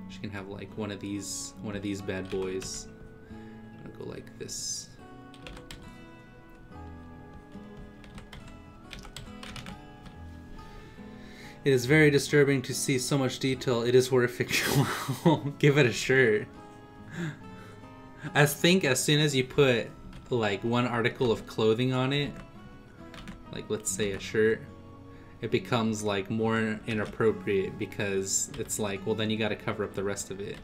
She can have like one of these bad boys. I'll go like this. It is very disturbing to see so much detail. It is horrific. Give it a shirt. I think as soon as you put like one article of clothing on it, like let's say a shirt, it becomes like more inappropriate because it's like, well, then you got to cover up the rest of it.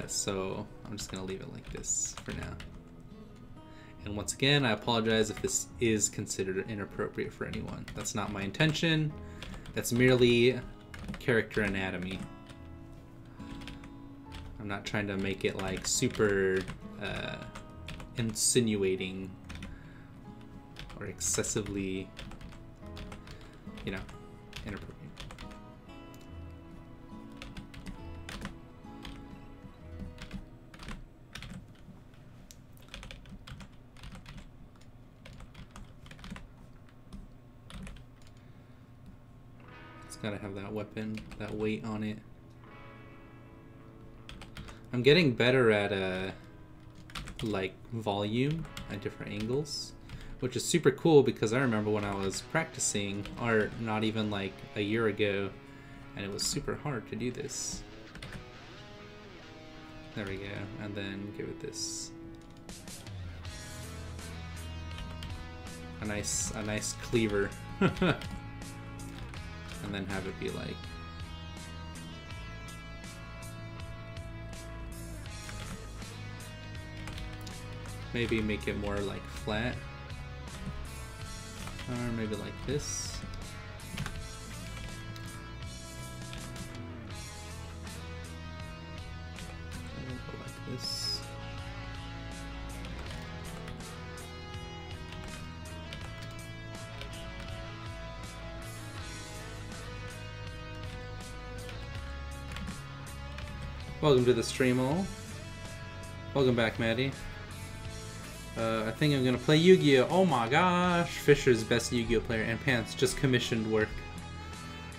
So I'm just gonna leave it like this for now. And once again, I apologize if this is considered inappropriate for anyone. That's not my intention. That's merely character anatomy. I'm not trying to make it like super insinuating or excessively, you know, inappropriate. It's gotta have that weapon, that weight on it. I'm getting better at like volume at different angles, which is super cool because I remember when I was practicing art not even like a year ago, and it was super hard to do this. There we go, and then give it this a nice cleaver, and then have it be like. Maybe make it more like flat. Or maybe like this. And go like this. Welcome to the stream all. Welcome back, Maddie. I think I'm gonna play Yu-Gi-Oh! Oh my gosh! Fisher's best Yu-Gi-Oh! Player and pants just commissioned work.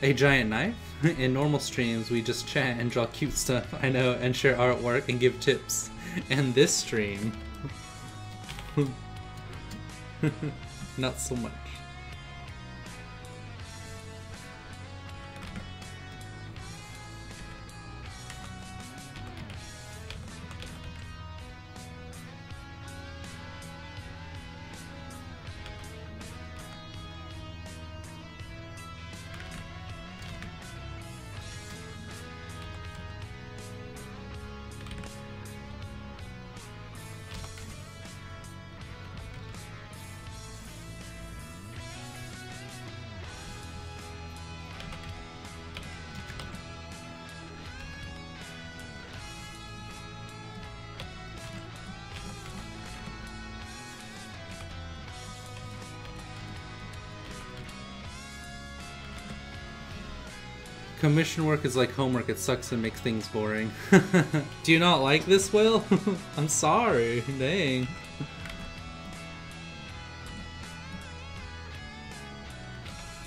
A giant knife? In normal streams, we just chat and draw cute stuff, I know, and share artwork and give tips. And this stream... not so much. Commission work is like homework, it sucks and makes things boring. Do you not like this, Will? I'm sorry, dang.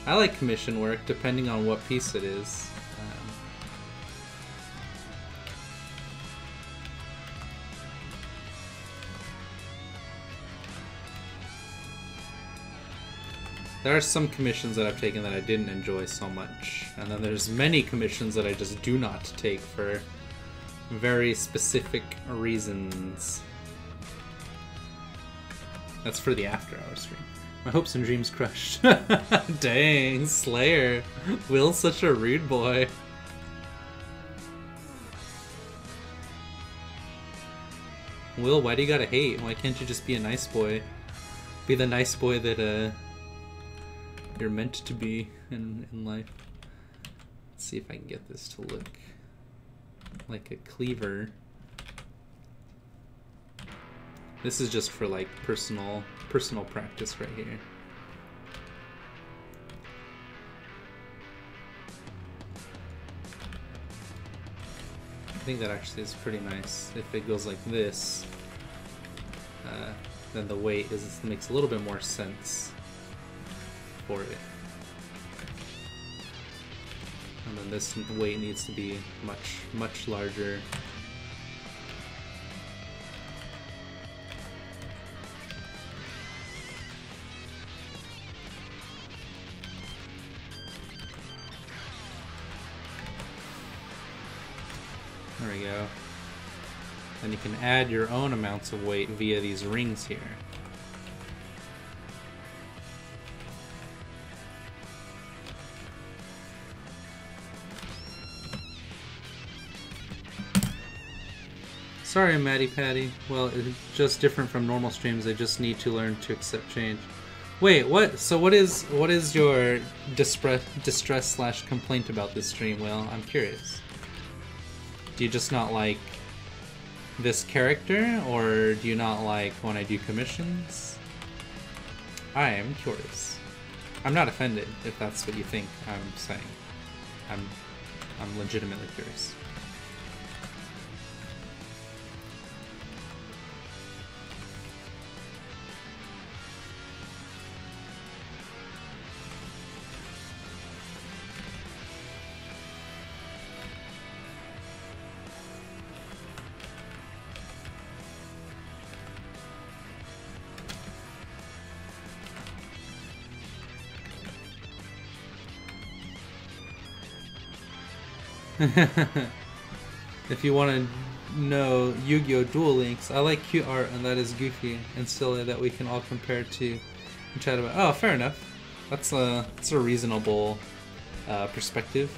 I like commission work depending on what piece it is. There are some commissions that I've taken that I didn't enjoy so much, and then there's many commissions that I just do not take for very specific reasons. That's for the after-hour stream. My hopes and dreams crushed. Dang, Slayer. Will's such a rude boy. Will, why do you gotta hate? Why can't you just be a nice boy? Be the nice boy that, you're meant to be in life. Let's see if I can get this to look like a cleaver. This is just for like personal practice right here. I think that actually is pretty nice. If it goes like this, then the weight makes a little bit more sense for it. And then this weight needs to be much larger. There we go. And you can add your own amounts of weight via these rings here. Sorry, Maddie Patty. Well, it's just different from normal streams. I just need to learn to accept change. Wait, what? So what is your distress slash complaint about this stream? Well, I'm curious. Do you just not like this character, or do you not like when I do commissions? I am curious. I'm not offended if that's what you think I'm saying. I'm legitimately curious. If you want to know Yu-Gi-Oh! Duel Links, I like cute art and that is goofy and silly that we can all compare to and chat about. Oh, fair enough. That's a reasonable perspective.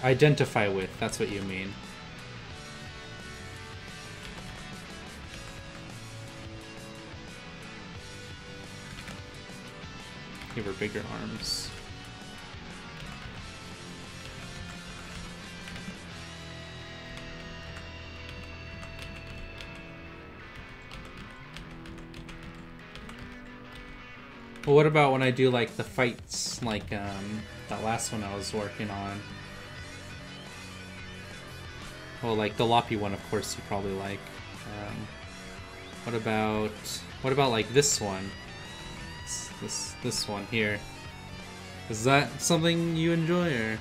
Identify with, that's what you mean. Give her bigger arms. Well, what about when I do like the fights, like that last one I was working on? Well, like the Loppy one, of course, you probably like. What about like this one? This one here. Is that something you enjoy,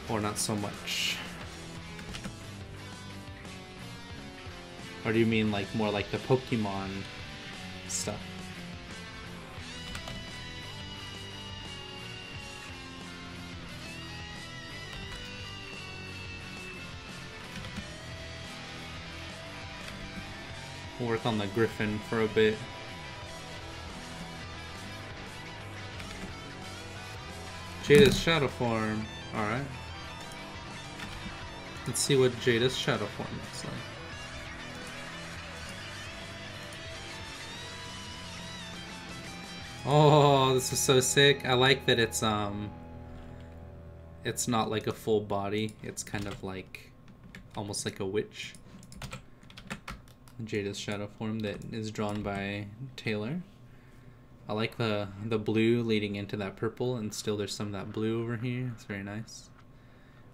or not so much? Or do you mean like more like the Pokemon stuff? We'll work on the Griffin for a bit. Jada's shadow form. Alright. Let's see what Jada's shadow form looks like. Oh, this is so sick. I like that it's not like a full body. It's kind of like almost like a witch. Jada's shadow form that is drawn by Taylor. I like the blue leading into that purple, and still there's some of that blue over here. It's very nice.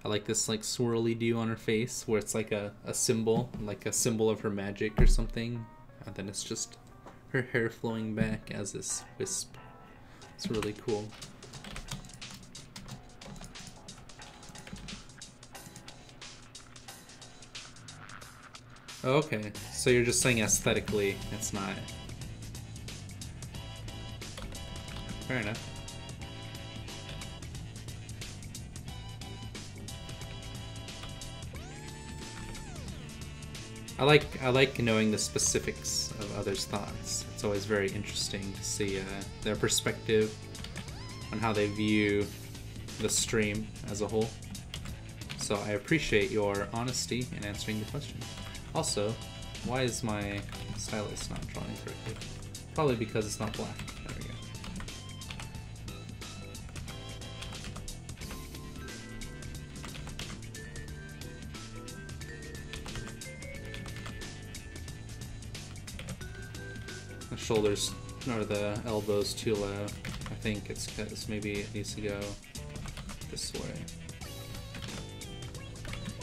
I like this like swirly do on her face where it's like a symbol, like a symbol of her magic or something. And then it's just her hair flowing back as this wisp. It's really cool. Okay, so you're just saying aesthetically, it's not. Fair enough. I like knowing the specifics of others' thoughts. It's always very interesting to see their perspective on how they view the stream as a whole. So I appreciate your honesty in answering the question. Also, why is my stylus not drawing correctly? Probably because it's not black. There we go. The shoulders or the elbows too low. I think it's because maybe it needs to go this way.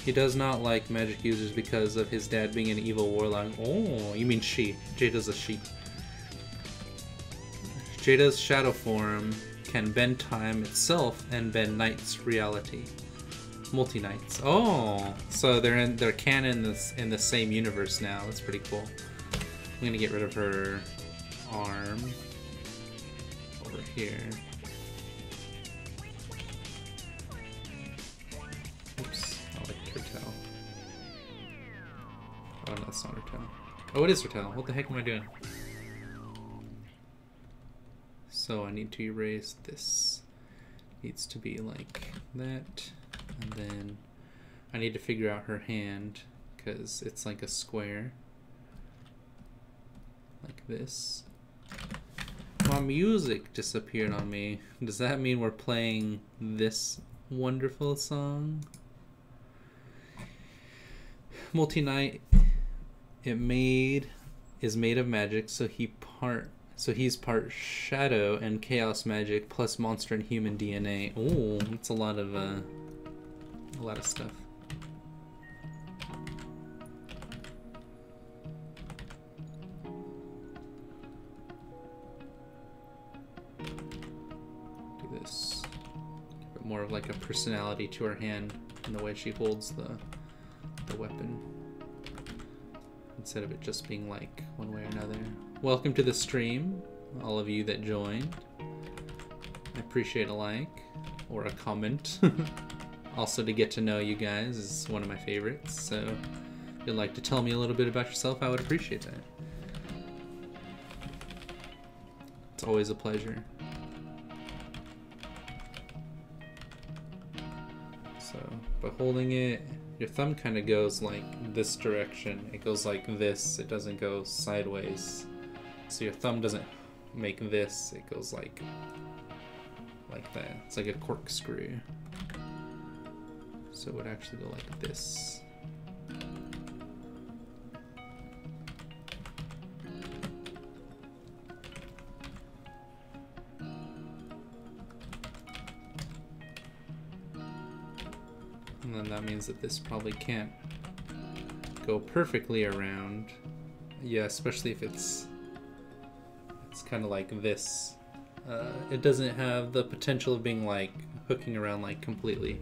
He does not like magic users because of his dad being an evil warlock. Oh, you mean she. Jada's a she. Jada's shadow form can bend time itself and bend Knight's reality. Multi-Knights. Oh, so they're canon in the same universe now. That's pretty cool. I'm gonna get rid of her arm over here. Oops, I like her tail. Oh, no, that's not her tail. Oh, it is her tail. What the heck am I doing? So I need to erase this. Needs to be like that. And then I need to figure out her hand because it's like a square. Like this. My music disappeared on me. Does that mean we're playing this wonderful song? Multi-Knight is made of magic, so he's part shadow and chaos magic plus monster and human DNA. Oh, that's a lot of stuff. Do this. Give it more of like a personality to her hand and the way she holds the weapon. Instead of it just being like one way or another. Welcome to the stream, all of you that joined. I appreciate a like or a comment. Also, to get to know you guys is one of my favorites, so if you'd like to tell me a little bit about yourself, I would appreciate that. It's always a pleasure. So, by holding it, your thumb kind of goes like this direction. It goes like this. It doesn't go sideways. So your thumb doesn't make this. It goes like that. It's like a corkscrew. So it would actually go like this. And then that means that this probably can't go perfectly around. Yeah, especially if it's kind of like this. It doesn't have the potential of being like hooking around like completely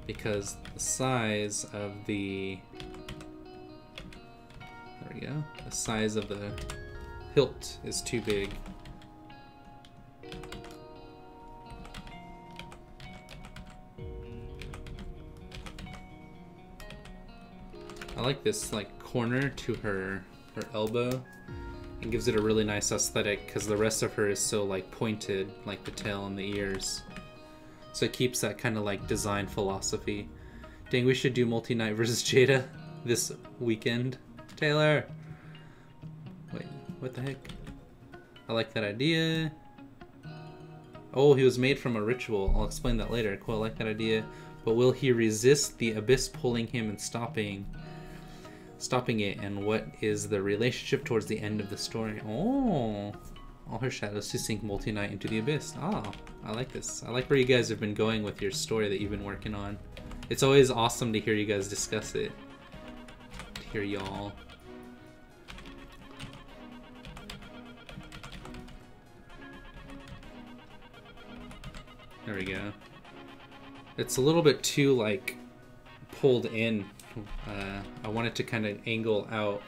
because the size of the, there we go, the size of the hilt is too big. I like this like corner to her elbow. It gives it a really nice aesthetic because the rest of her is so like pointed, like the tail and the ears. So it keeps that kind of like design philosophy. Dang, we should do Multi-Knight versus Jada this weekend. Taylor! Wait, what the heck? I like that idea. Oh, he was made from a ritual. I'll explain that later. Cool, I like that idea. But will he resist the abyss pulling him and stopping it, and what is the relationship towards the end of the story? Oh, all her shadows to sink Multi-Knight into the abyss. Oh, I like this. I like where you guys have been going with your story that you've been working on. It's always awesome to hear you guys discuss it. To hear y'all. There we go. It's a little bit too like pulled in. I want it to kind of angle out.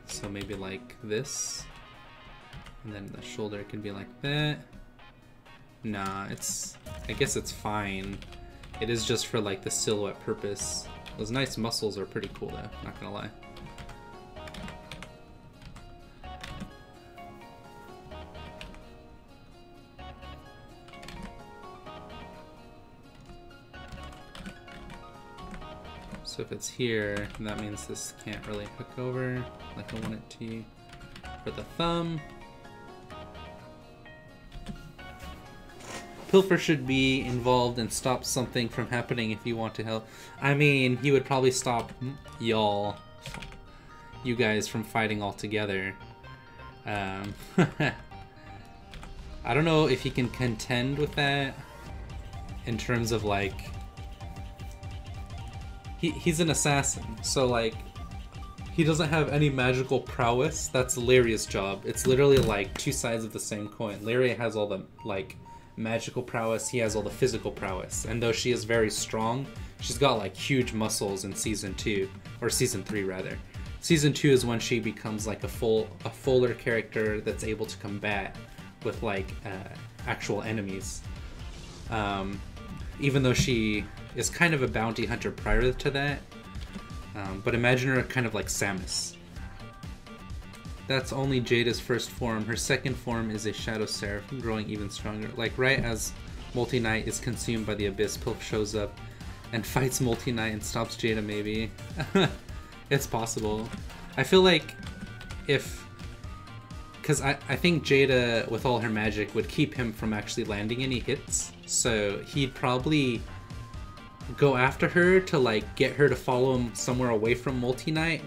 So maybe like this. And then the shoulder can be like that. Nah, I guess it's fine. It is just for like the silhouette purpose. Those nice muscles are pretty cool though, not gonna lie. So if it's here, that means this can't really hook over like I want it to. For the thumb, Pilfer should be involved and stop something from happening if you want to help. I mean, he would probably stop you guys from fighting altogether. I don't know if he can contend with that in terms of like, he's an assassin, so like he doesn't have any magical prowess. That's Lyria's job. It's literally like two sides of the same coin. Lyria has all the like magical prowess, he has all the physical prowess, and though she is very strong, she's got like huge muscles in season 2 or season 3 rather. Season 2 is when she becomes like a fuller character that's able to combat with like actual enemies. Even though she is kind of a bounty hunter prior to that, but imagine her kind of like Samus. That's only Jada's first form. Her second form is a Shadow Seraph, growing even stronger. Like right as Multi-Knight is consumed by the Abyss, Pilf shows up and fights Multi-Knight and stops Jada maybe. It's possible. I feel like because I think Jada, with all her magic, would keep him from actually landing any hits. So he'd probably go after her to like get her to follow him somewhere away from Multi-Knight,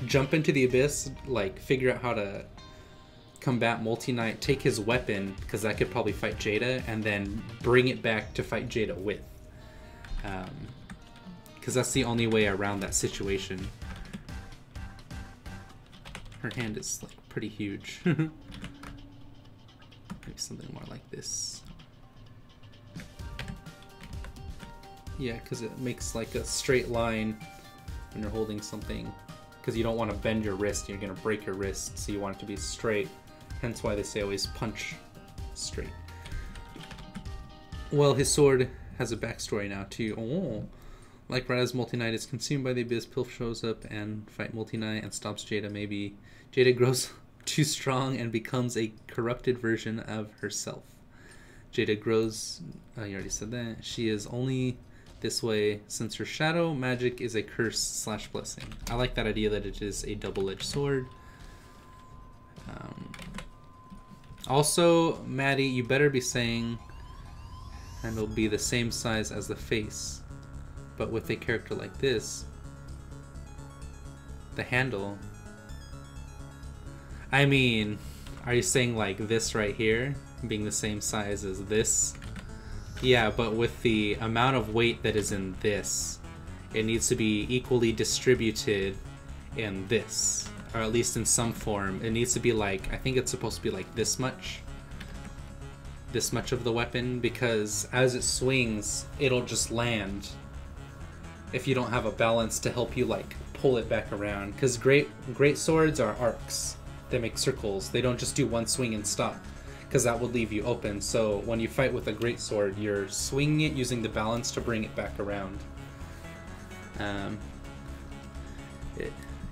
jump into the Abyss, like figure out how to combat Multi-Knight, take his weapon, because that could probably fight Jada, and then bring it back to fight Jada with. Because that's the only way around that situation. Her hand is like pretty huge. Maybe something more like this. Yeah, because it makes like a straight line when you're holding something. Because you don't want to bend your wrist, you're going to break your wrist, so you want it to be straight. Hence why they say always punch straight. Well, his sword has a backstory now too. Oh. Like right as Multi-Knight is consumed by the Abyss, Pilf shows up and fight Multi-Knight and stops Jada maybe. Jada grows too strong and becomes a corrupted version of herself. Jada grows, oh, you already said that. She is only this way since her shadow magic is a curse / blessing. I like that idea that it is a double-edged sword. Also, Maddie, you better be saying, and it'll be the same size as the face. But with a character like this, the handle, I mean, are you saying like this right here being the same size as this? Yeah, but with the amount of weight that is in this, it needs to be equally distributed in this, or at least in some form. It needs to be like, I think it's supposed to be like this much of the weapon, because as it swings, it'll just land if you don't have a balance to help you like pull it back around. Because great swords are arcs. They make circles. They don't just do one swing and stop, because that would leave you open. So when you fight with a great sword, you're swinging it using the balance to bring it back around.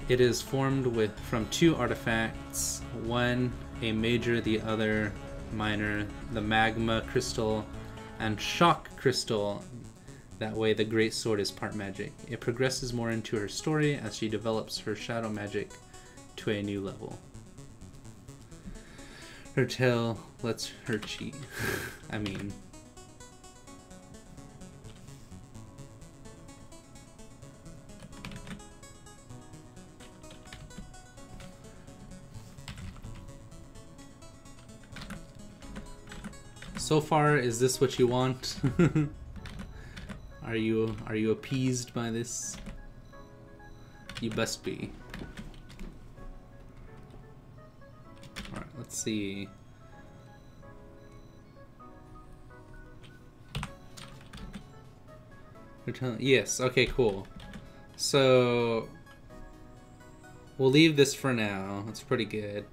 It is formed from two artifacts, one a major, the other minor, the magma crystal and shock crystal. That way the great sword is part magic. It progresses more into her story as she develops her shadow magic to a new level. Her tail lets her cheat. I mean, so far, is this what you want? Are you appeased by this? You best be. Alright, let's see. Yes, okay, cool. So we'll leave this for now. It's pretty good.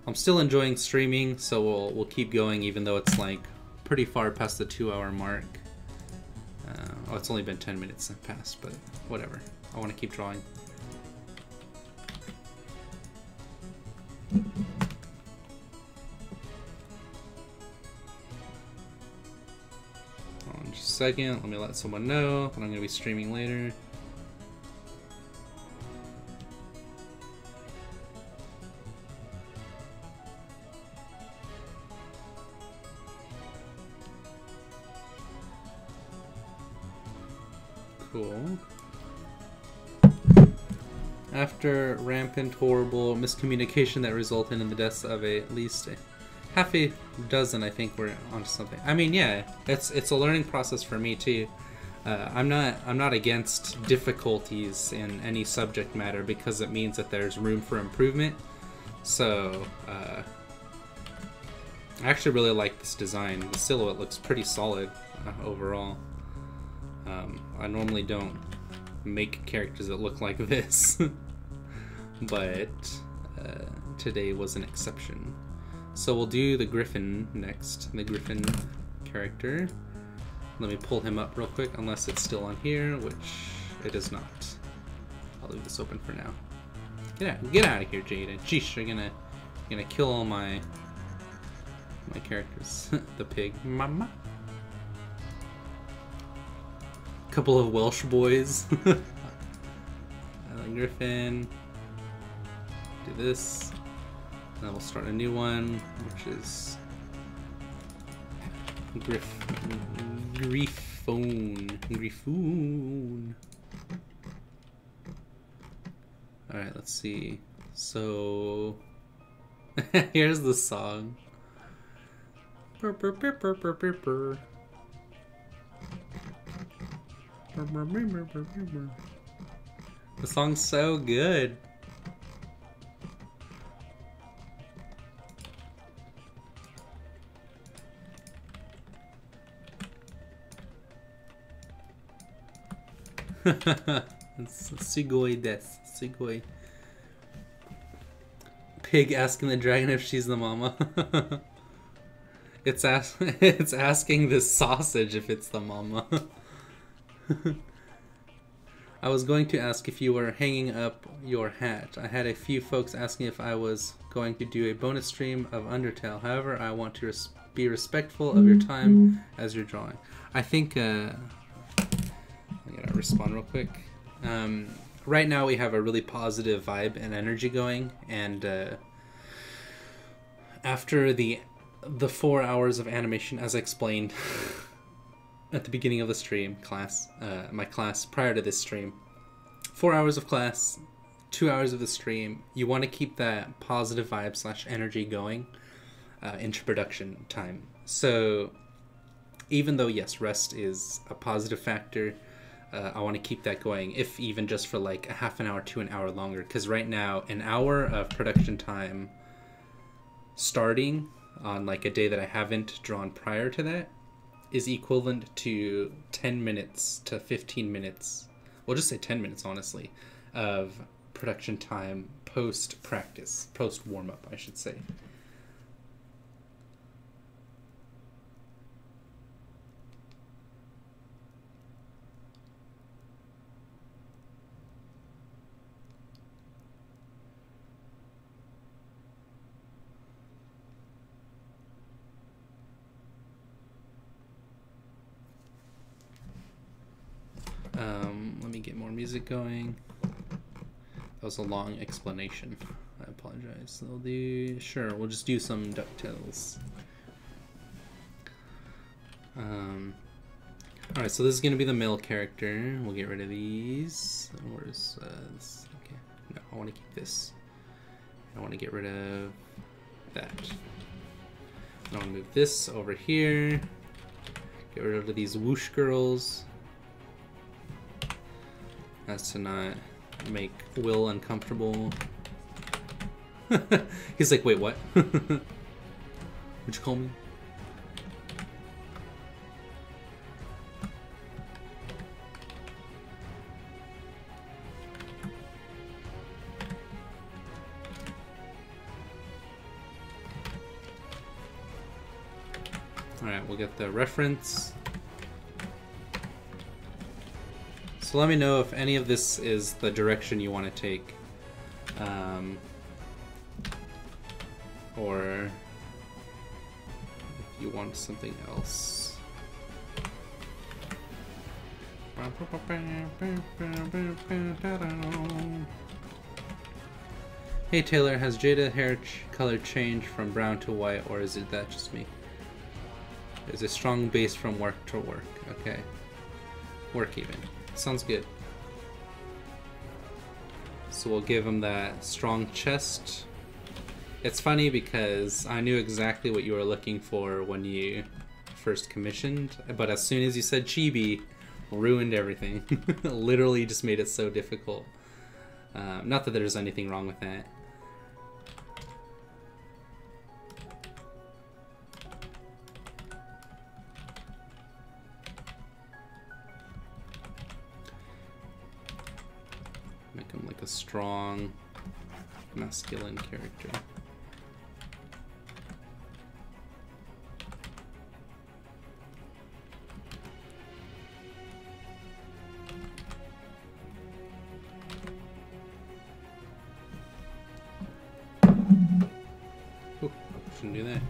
I'm still enjoying streaming, so we'll keep going even though it's like pretty far past the 2-hour mark. Oh, it's only been 10 minutes past, but whatever. I want to keep drawing. Hold on just a second. Let me let someone know that I'm going to be streaming later. Cool. After rampant, horrible miscommunication that resulted in the deaths of at least half a dozen, I think we're onto something. I mean, yeah, it's a learning process for me too. I'm not against difficulties in any subject matter because it means that there's room for improvement. So I actually really like this design. The silhouette looks pretty solid overall. I normally don't make characters that look like this. but today was an exception. So we'll do the Griffin next, the Griffin character. Let me pull him up real quick, unless it's still on here, which it is not. I'll leave this open for now. Get out of here, Jada. Jeesh, you're gonna kill all my characters. The pig, mama. Couple of Welsh boys. Griffin. Do this. Then we'll start a new one, which is Griffoon. Alright, let's see. So here's the song. Burr, burr, burr, burr, burr, burr, burr. Burr, burr, burr, burr, burr, burr. The song's so good. It's Sugoi desu. Sugoi. Pig asking the dragon if she's the mama. It's asking this sausage if it's the mama. I was going to ask if you were hanging up your hat. I had a few folks asking if I was going to do a bonus stream of Undertale. However, I want to be respectful of your time as you're drawing. I think, I gotta respond real quick. Right now we have a really positive vibe and energy going, and after the 4 hours of animation, as I explained at the beginning of the stream class, my class prior to this stream, 4 hours of class, 2 hours of the stream, you want to keep that positive vibe / energy going into production time. So even though, yes, rest is a positive factor, I want to keep that going, if even just for like a half an hour to an hour longer, because right now an hour of production time starting on like a day that I haven't drawn prior to that is equivalent to 10 minutes to 15 minutes, we'll just say 10 minutes honestly, of production time post practice, post warm-up I should say. Let me get more music going. That was a long explanation. I apologize. Sure, we'll just do some DuckTales. Alright, so this is going to be the male character. We'll get rid of these. Where's this? Okay. No, I want to keep this. I want to get rid of that. I want to move this over here. Get rid of these whoosh girls. As to not make Will uncomfortable. He's like, wait, what? What'd you call me? Alright, we'll get the reference. So let me know if any of this is the direction you want to take, or if you want something else. Hey Taylor, has Jada hair color changed from brown to white, or is it that just me? There's a strong base from work to work. Okay. Work even. Sounds good. So we'll give him that strong chest. It's funny because I knew exactly what you were looking for when you first commissioned, but as soon as you said chibi, ruined everything. Literally just made it so difficult. Not that there's anything wrong with that. Make him like a strong masculine character. Ooh, shouldn't do that.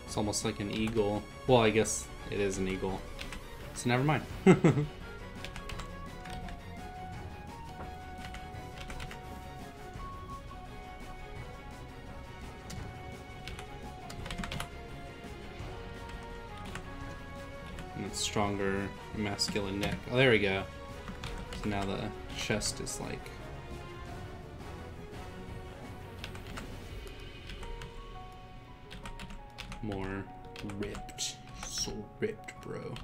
It's almost like an eagle. Well, I guess it is an eagle. So never mind. And it's stronger masculine neck. Oh, there we go. So now the chest is like more ripped. So ripped, bro.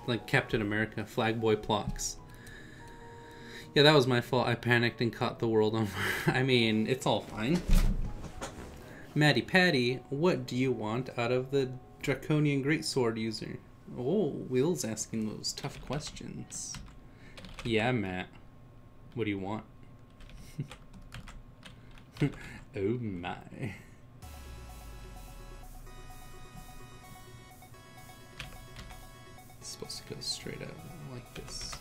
Like Captain America, Flag Boy Plox. Yeah, that was my fault. I panicked and caught the world on fire. I mean, it's all fine. Maddie Patty, what do you want out of the Draconian Greatsword user? Oh, Will's asking those tough questions. Yeah, Matt. What do you want? Oh my. It's supposed to go straight up like this.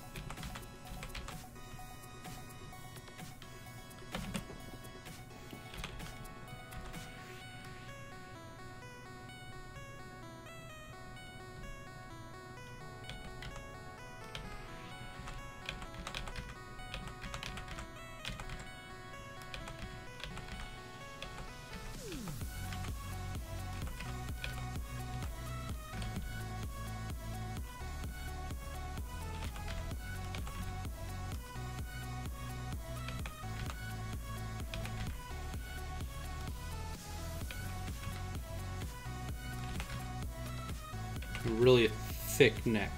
Really thick neck.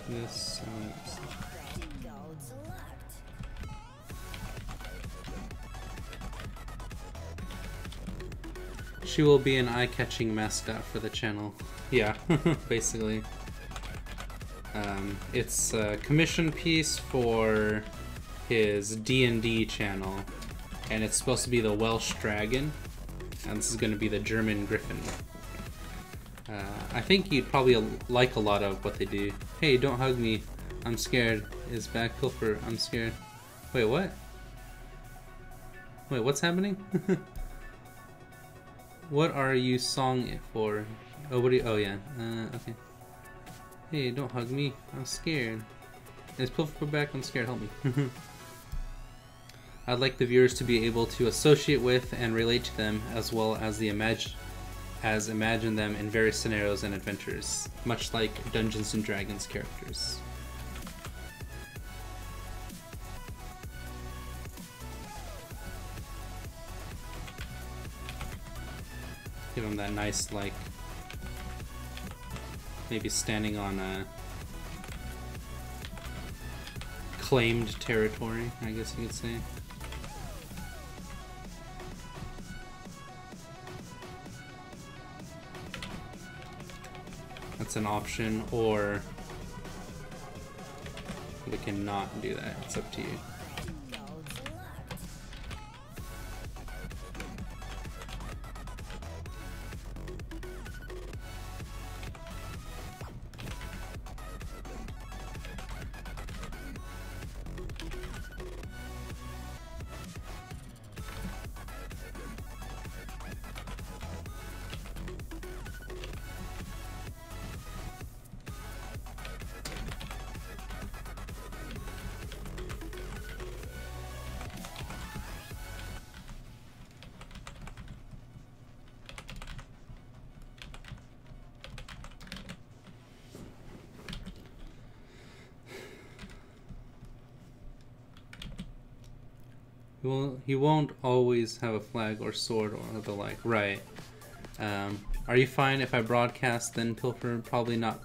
This she will be an eye-catching mascot for the channel. Yeah, basically. It's a commission piece for his D&D channel, and it's supposed to be the Welsh Dragon, and this is going to be the German Griffin. I think you'd probably like a lot of what they do. Hey, don't hug me. I'm scared. Is back Pilfer. I'm scared. Wait, what? Wait, what's happening? What are you song it for? Oh, what do you, oh yeah, okay. Hey, don't hug me. I'm scared. Is Pilferpup back? I'm scared. Help me. I'd like the viewers to be able to associate with and relate to them, as well as imagine them in various scenarios and adventures, much like Dungeons and Dragons characters. Give him that nice, like, maybe standing on a claimed territory, I guess you could say. That's an option, or we can not do that. It's up to you. He won't always have a flag or sword or the like. Right. Are you fine if I broadcast then Pilfer? Probably not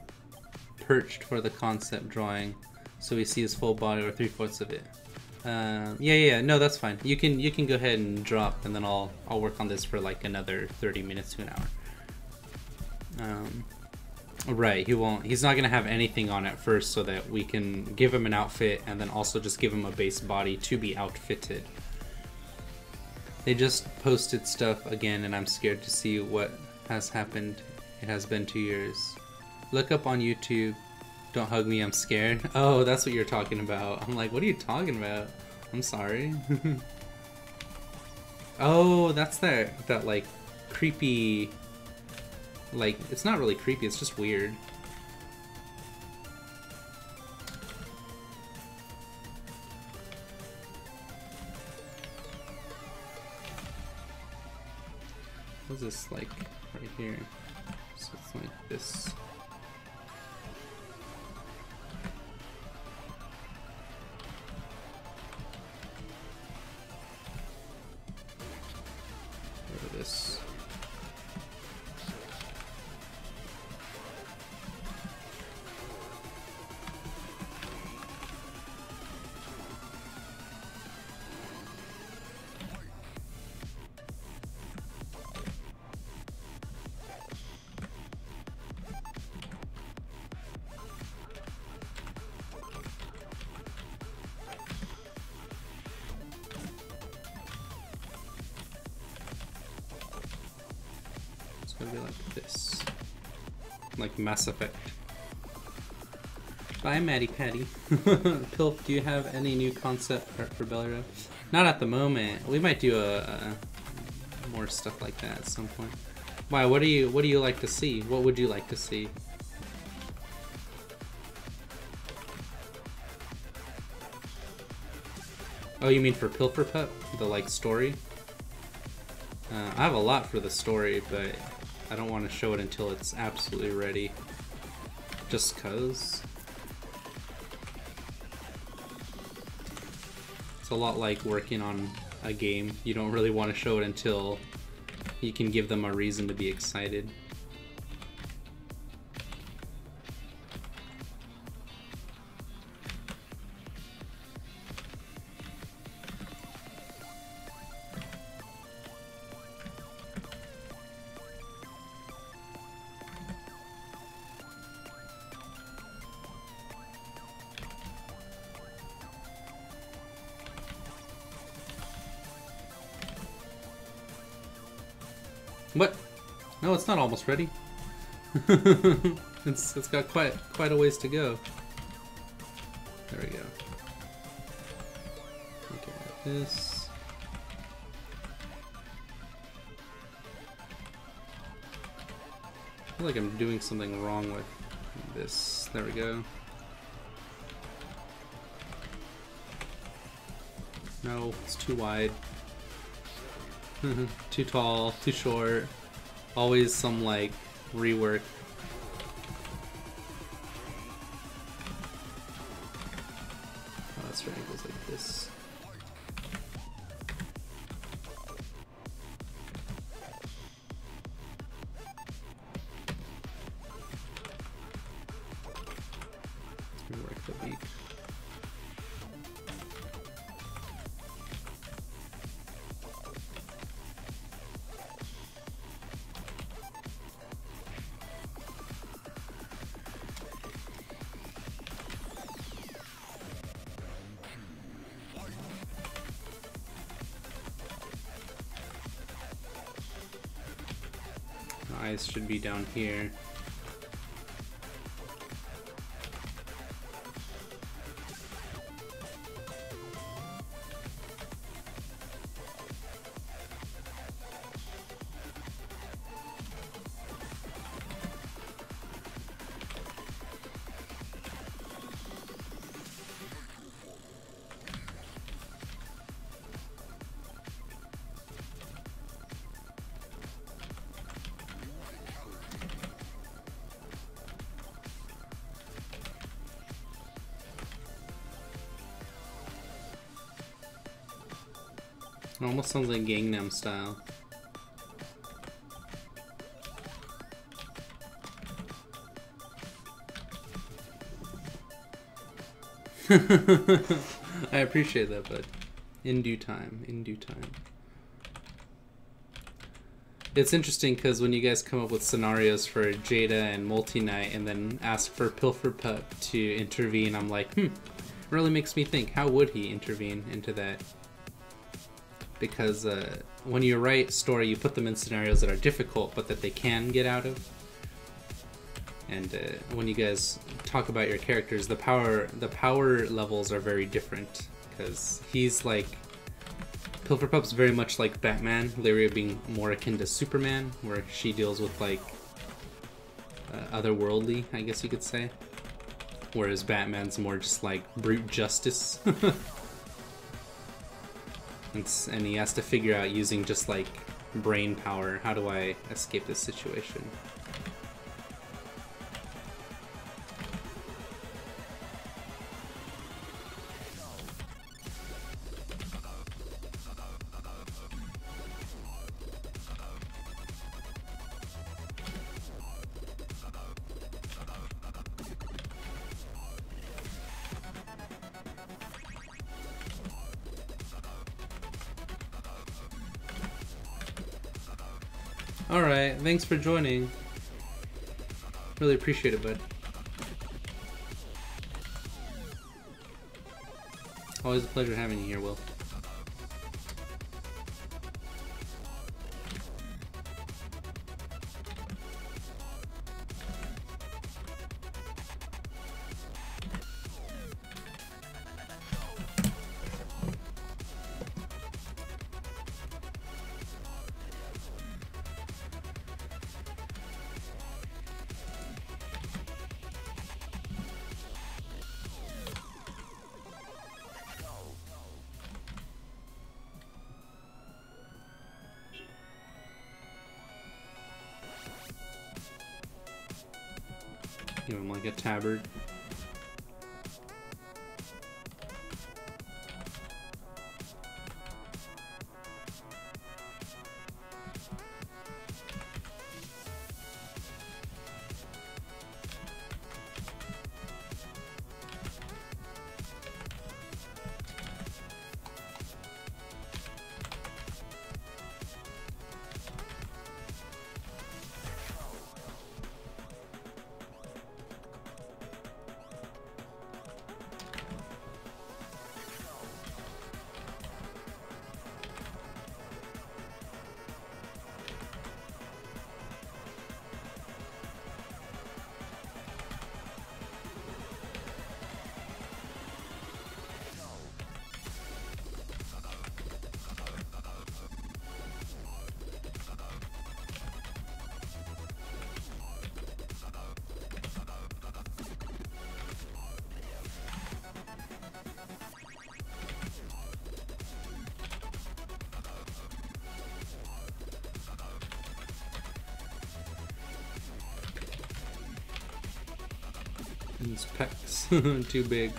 perched for the concept drawing, so we see his full body or 3/4 of it. Yeah, no, that's fine. You can go ahead and drop, and then I'll work on this for like another 30 minutes to an hour. Right, he's not gonna have anything on at first, so that we can give him an outfit and then also just give him a base body to be outfitted. They just posted stuff again, and I'm scared to see what has happened. It has been 2 years. Look up on YouTube. Don't hug me, I'm scared. Oh, that's what you're talking about. I'm like, what are you talking about? I'm sorry. Oh, that's that like creepy, like, it's not really creepy, it's just weird. What's this like right here? So it's like this. This. Gonna be like this, like Mass Effect. Bye, Maddie Patty. Pilf, do you have any new concept art for Bellerow? Not at the moment. We might do a more stuff like that at some point. Why? What do you like to see? What would you like to see? Oh, you mean for Pilferpup? The like story? I have a lot for the story, but I don't want to show it until it's absolutely ready. Just cause. It's a lot like working on a game. You don't really want to show it until you can give them a reason to be excited. What? No, it's not almost ready. It's got quite a ways to go. There we go. Okay, like this. I feel like I'm doing something wrong with this. There we go. No, it's too wide. Too tall, too short. Always some like rework. Oh, that's right, it goes like this. Rework the beak. Eyes should be down here. It almost sounds like Gangnam Style. I appreciate that, bud. In due time, in due time. It's interesting because when you guys come up with scenarios for Jada and Multi-Knight and then ask for Pilferpup to intervene, I'm like, it really makes me think, how would he intervene into that? Because when you write story, you put them in scenarios that are difficult, but that they can get out of. And when you guys talk about your characters, the power levels are very different. Because he's like... Pilferpup's very much like Batman, Lyria being more akin to Superman, where she deals with like otherworldly, I guess you could say. Whereas Batman's more just like brute justice. And he has to figure out using just like brain power, how do I escape this situation? Alright, thanks for joining. Really appreciate it, bud. Always a pleasure having you here, Will. Give him like a tabard. His pecs too big.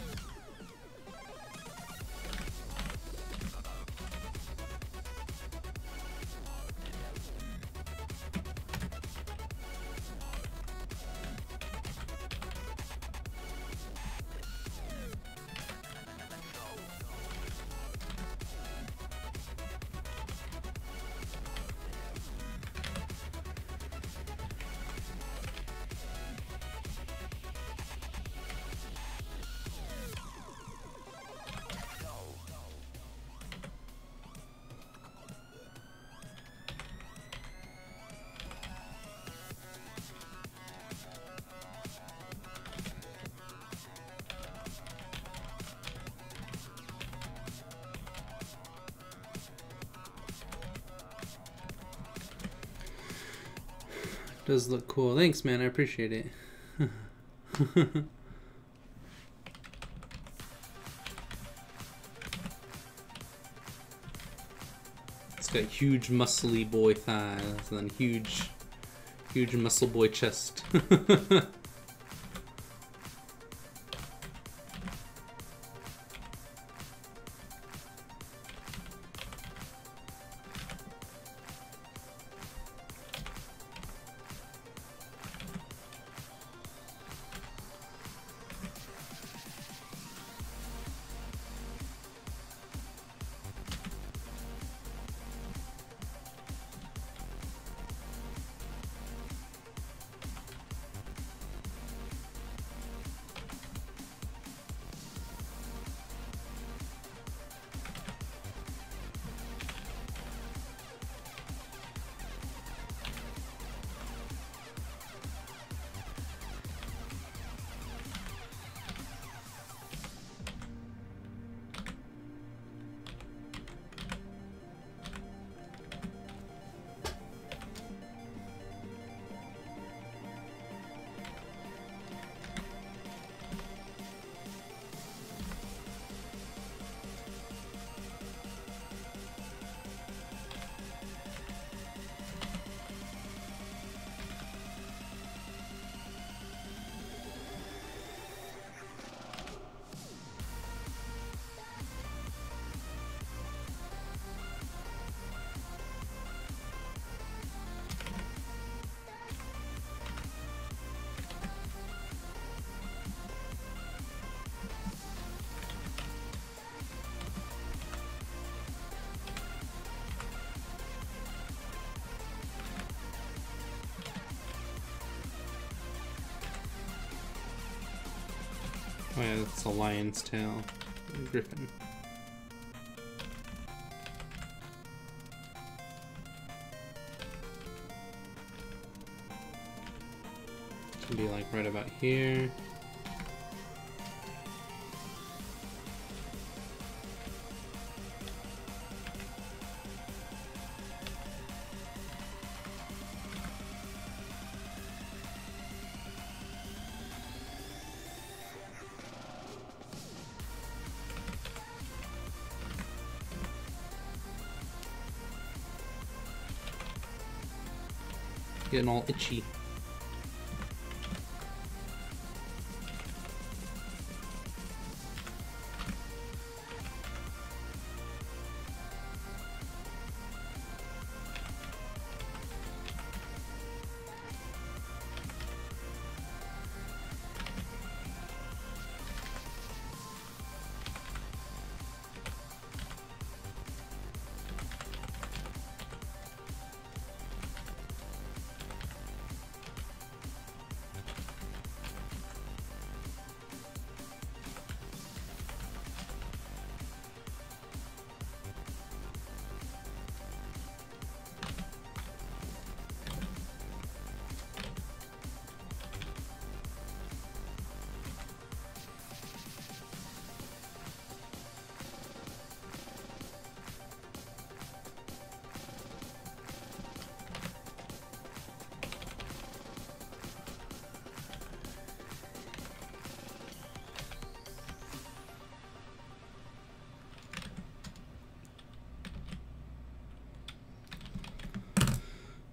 Does look cool. Thanks, man. I appreciate it. It's got huge muscly boy thighs and then huge muscle boy chest. Yeah, it's a lion's tail. Griffin. Should be like right about here. Getting all itchy.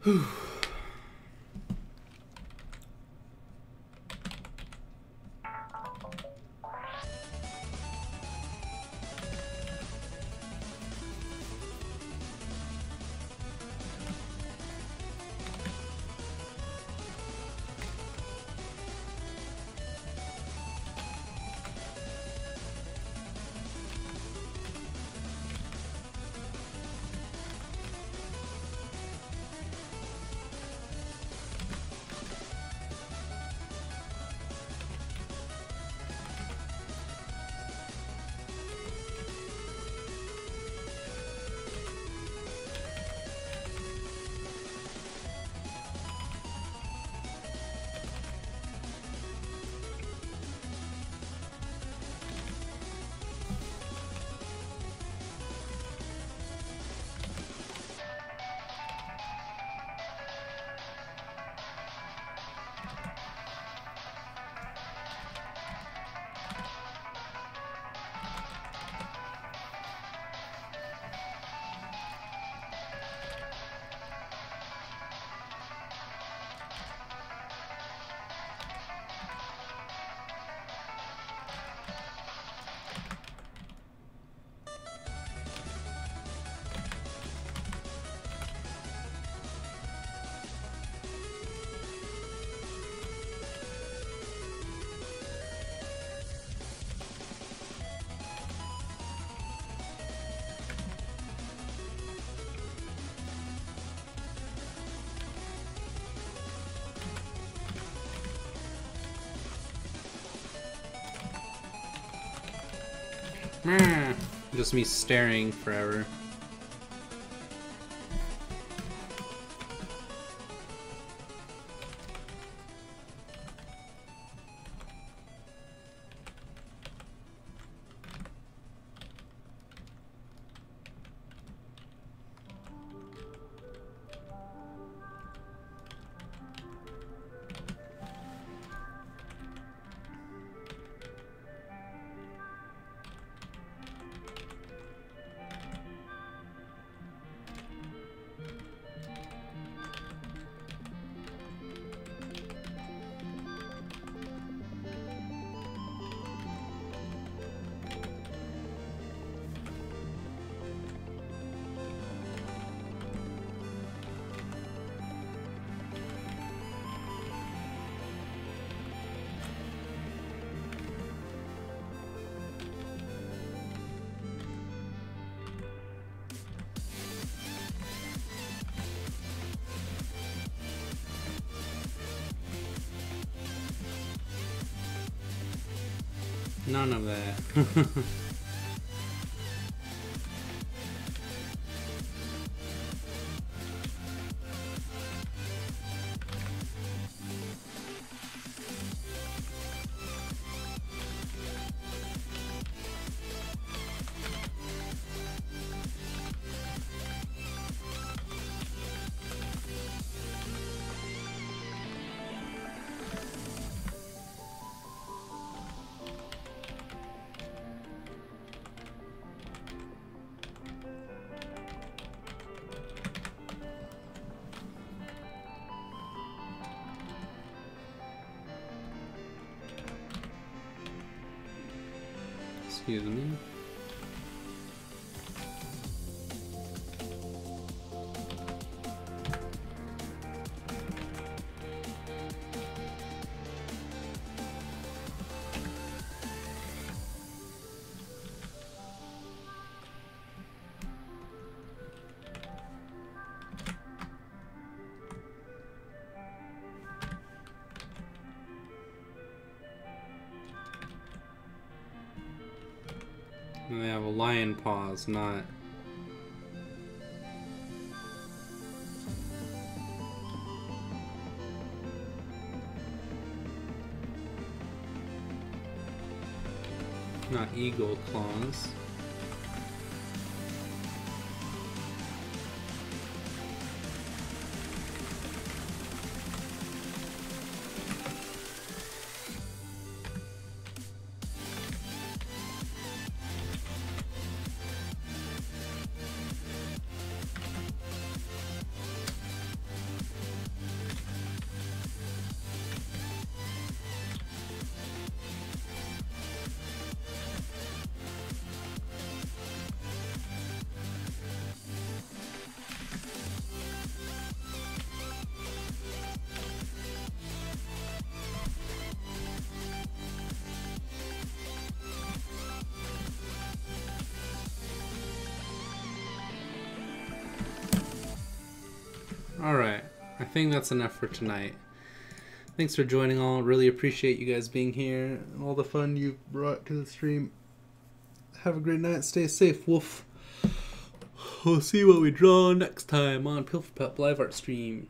Whew. Just me staring forever. None of that. Excuse me. And they have a lion paws, not... not eagle claws. Alright, I think that's enough for tonight. Thanks for joining all. Really appreciate you guys being here and all the fun you brought to the stream. Have a great night. Stay safe, Wolf. We'll see what we draw next time on Pilferpup Live Art Stream.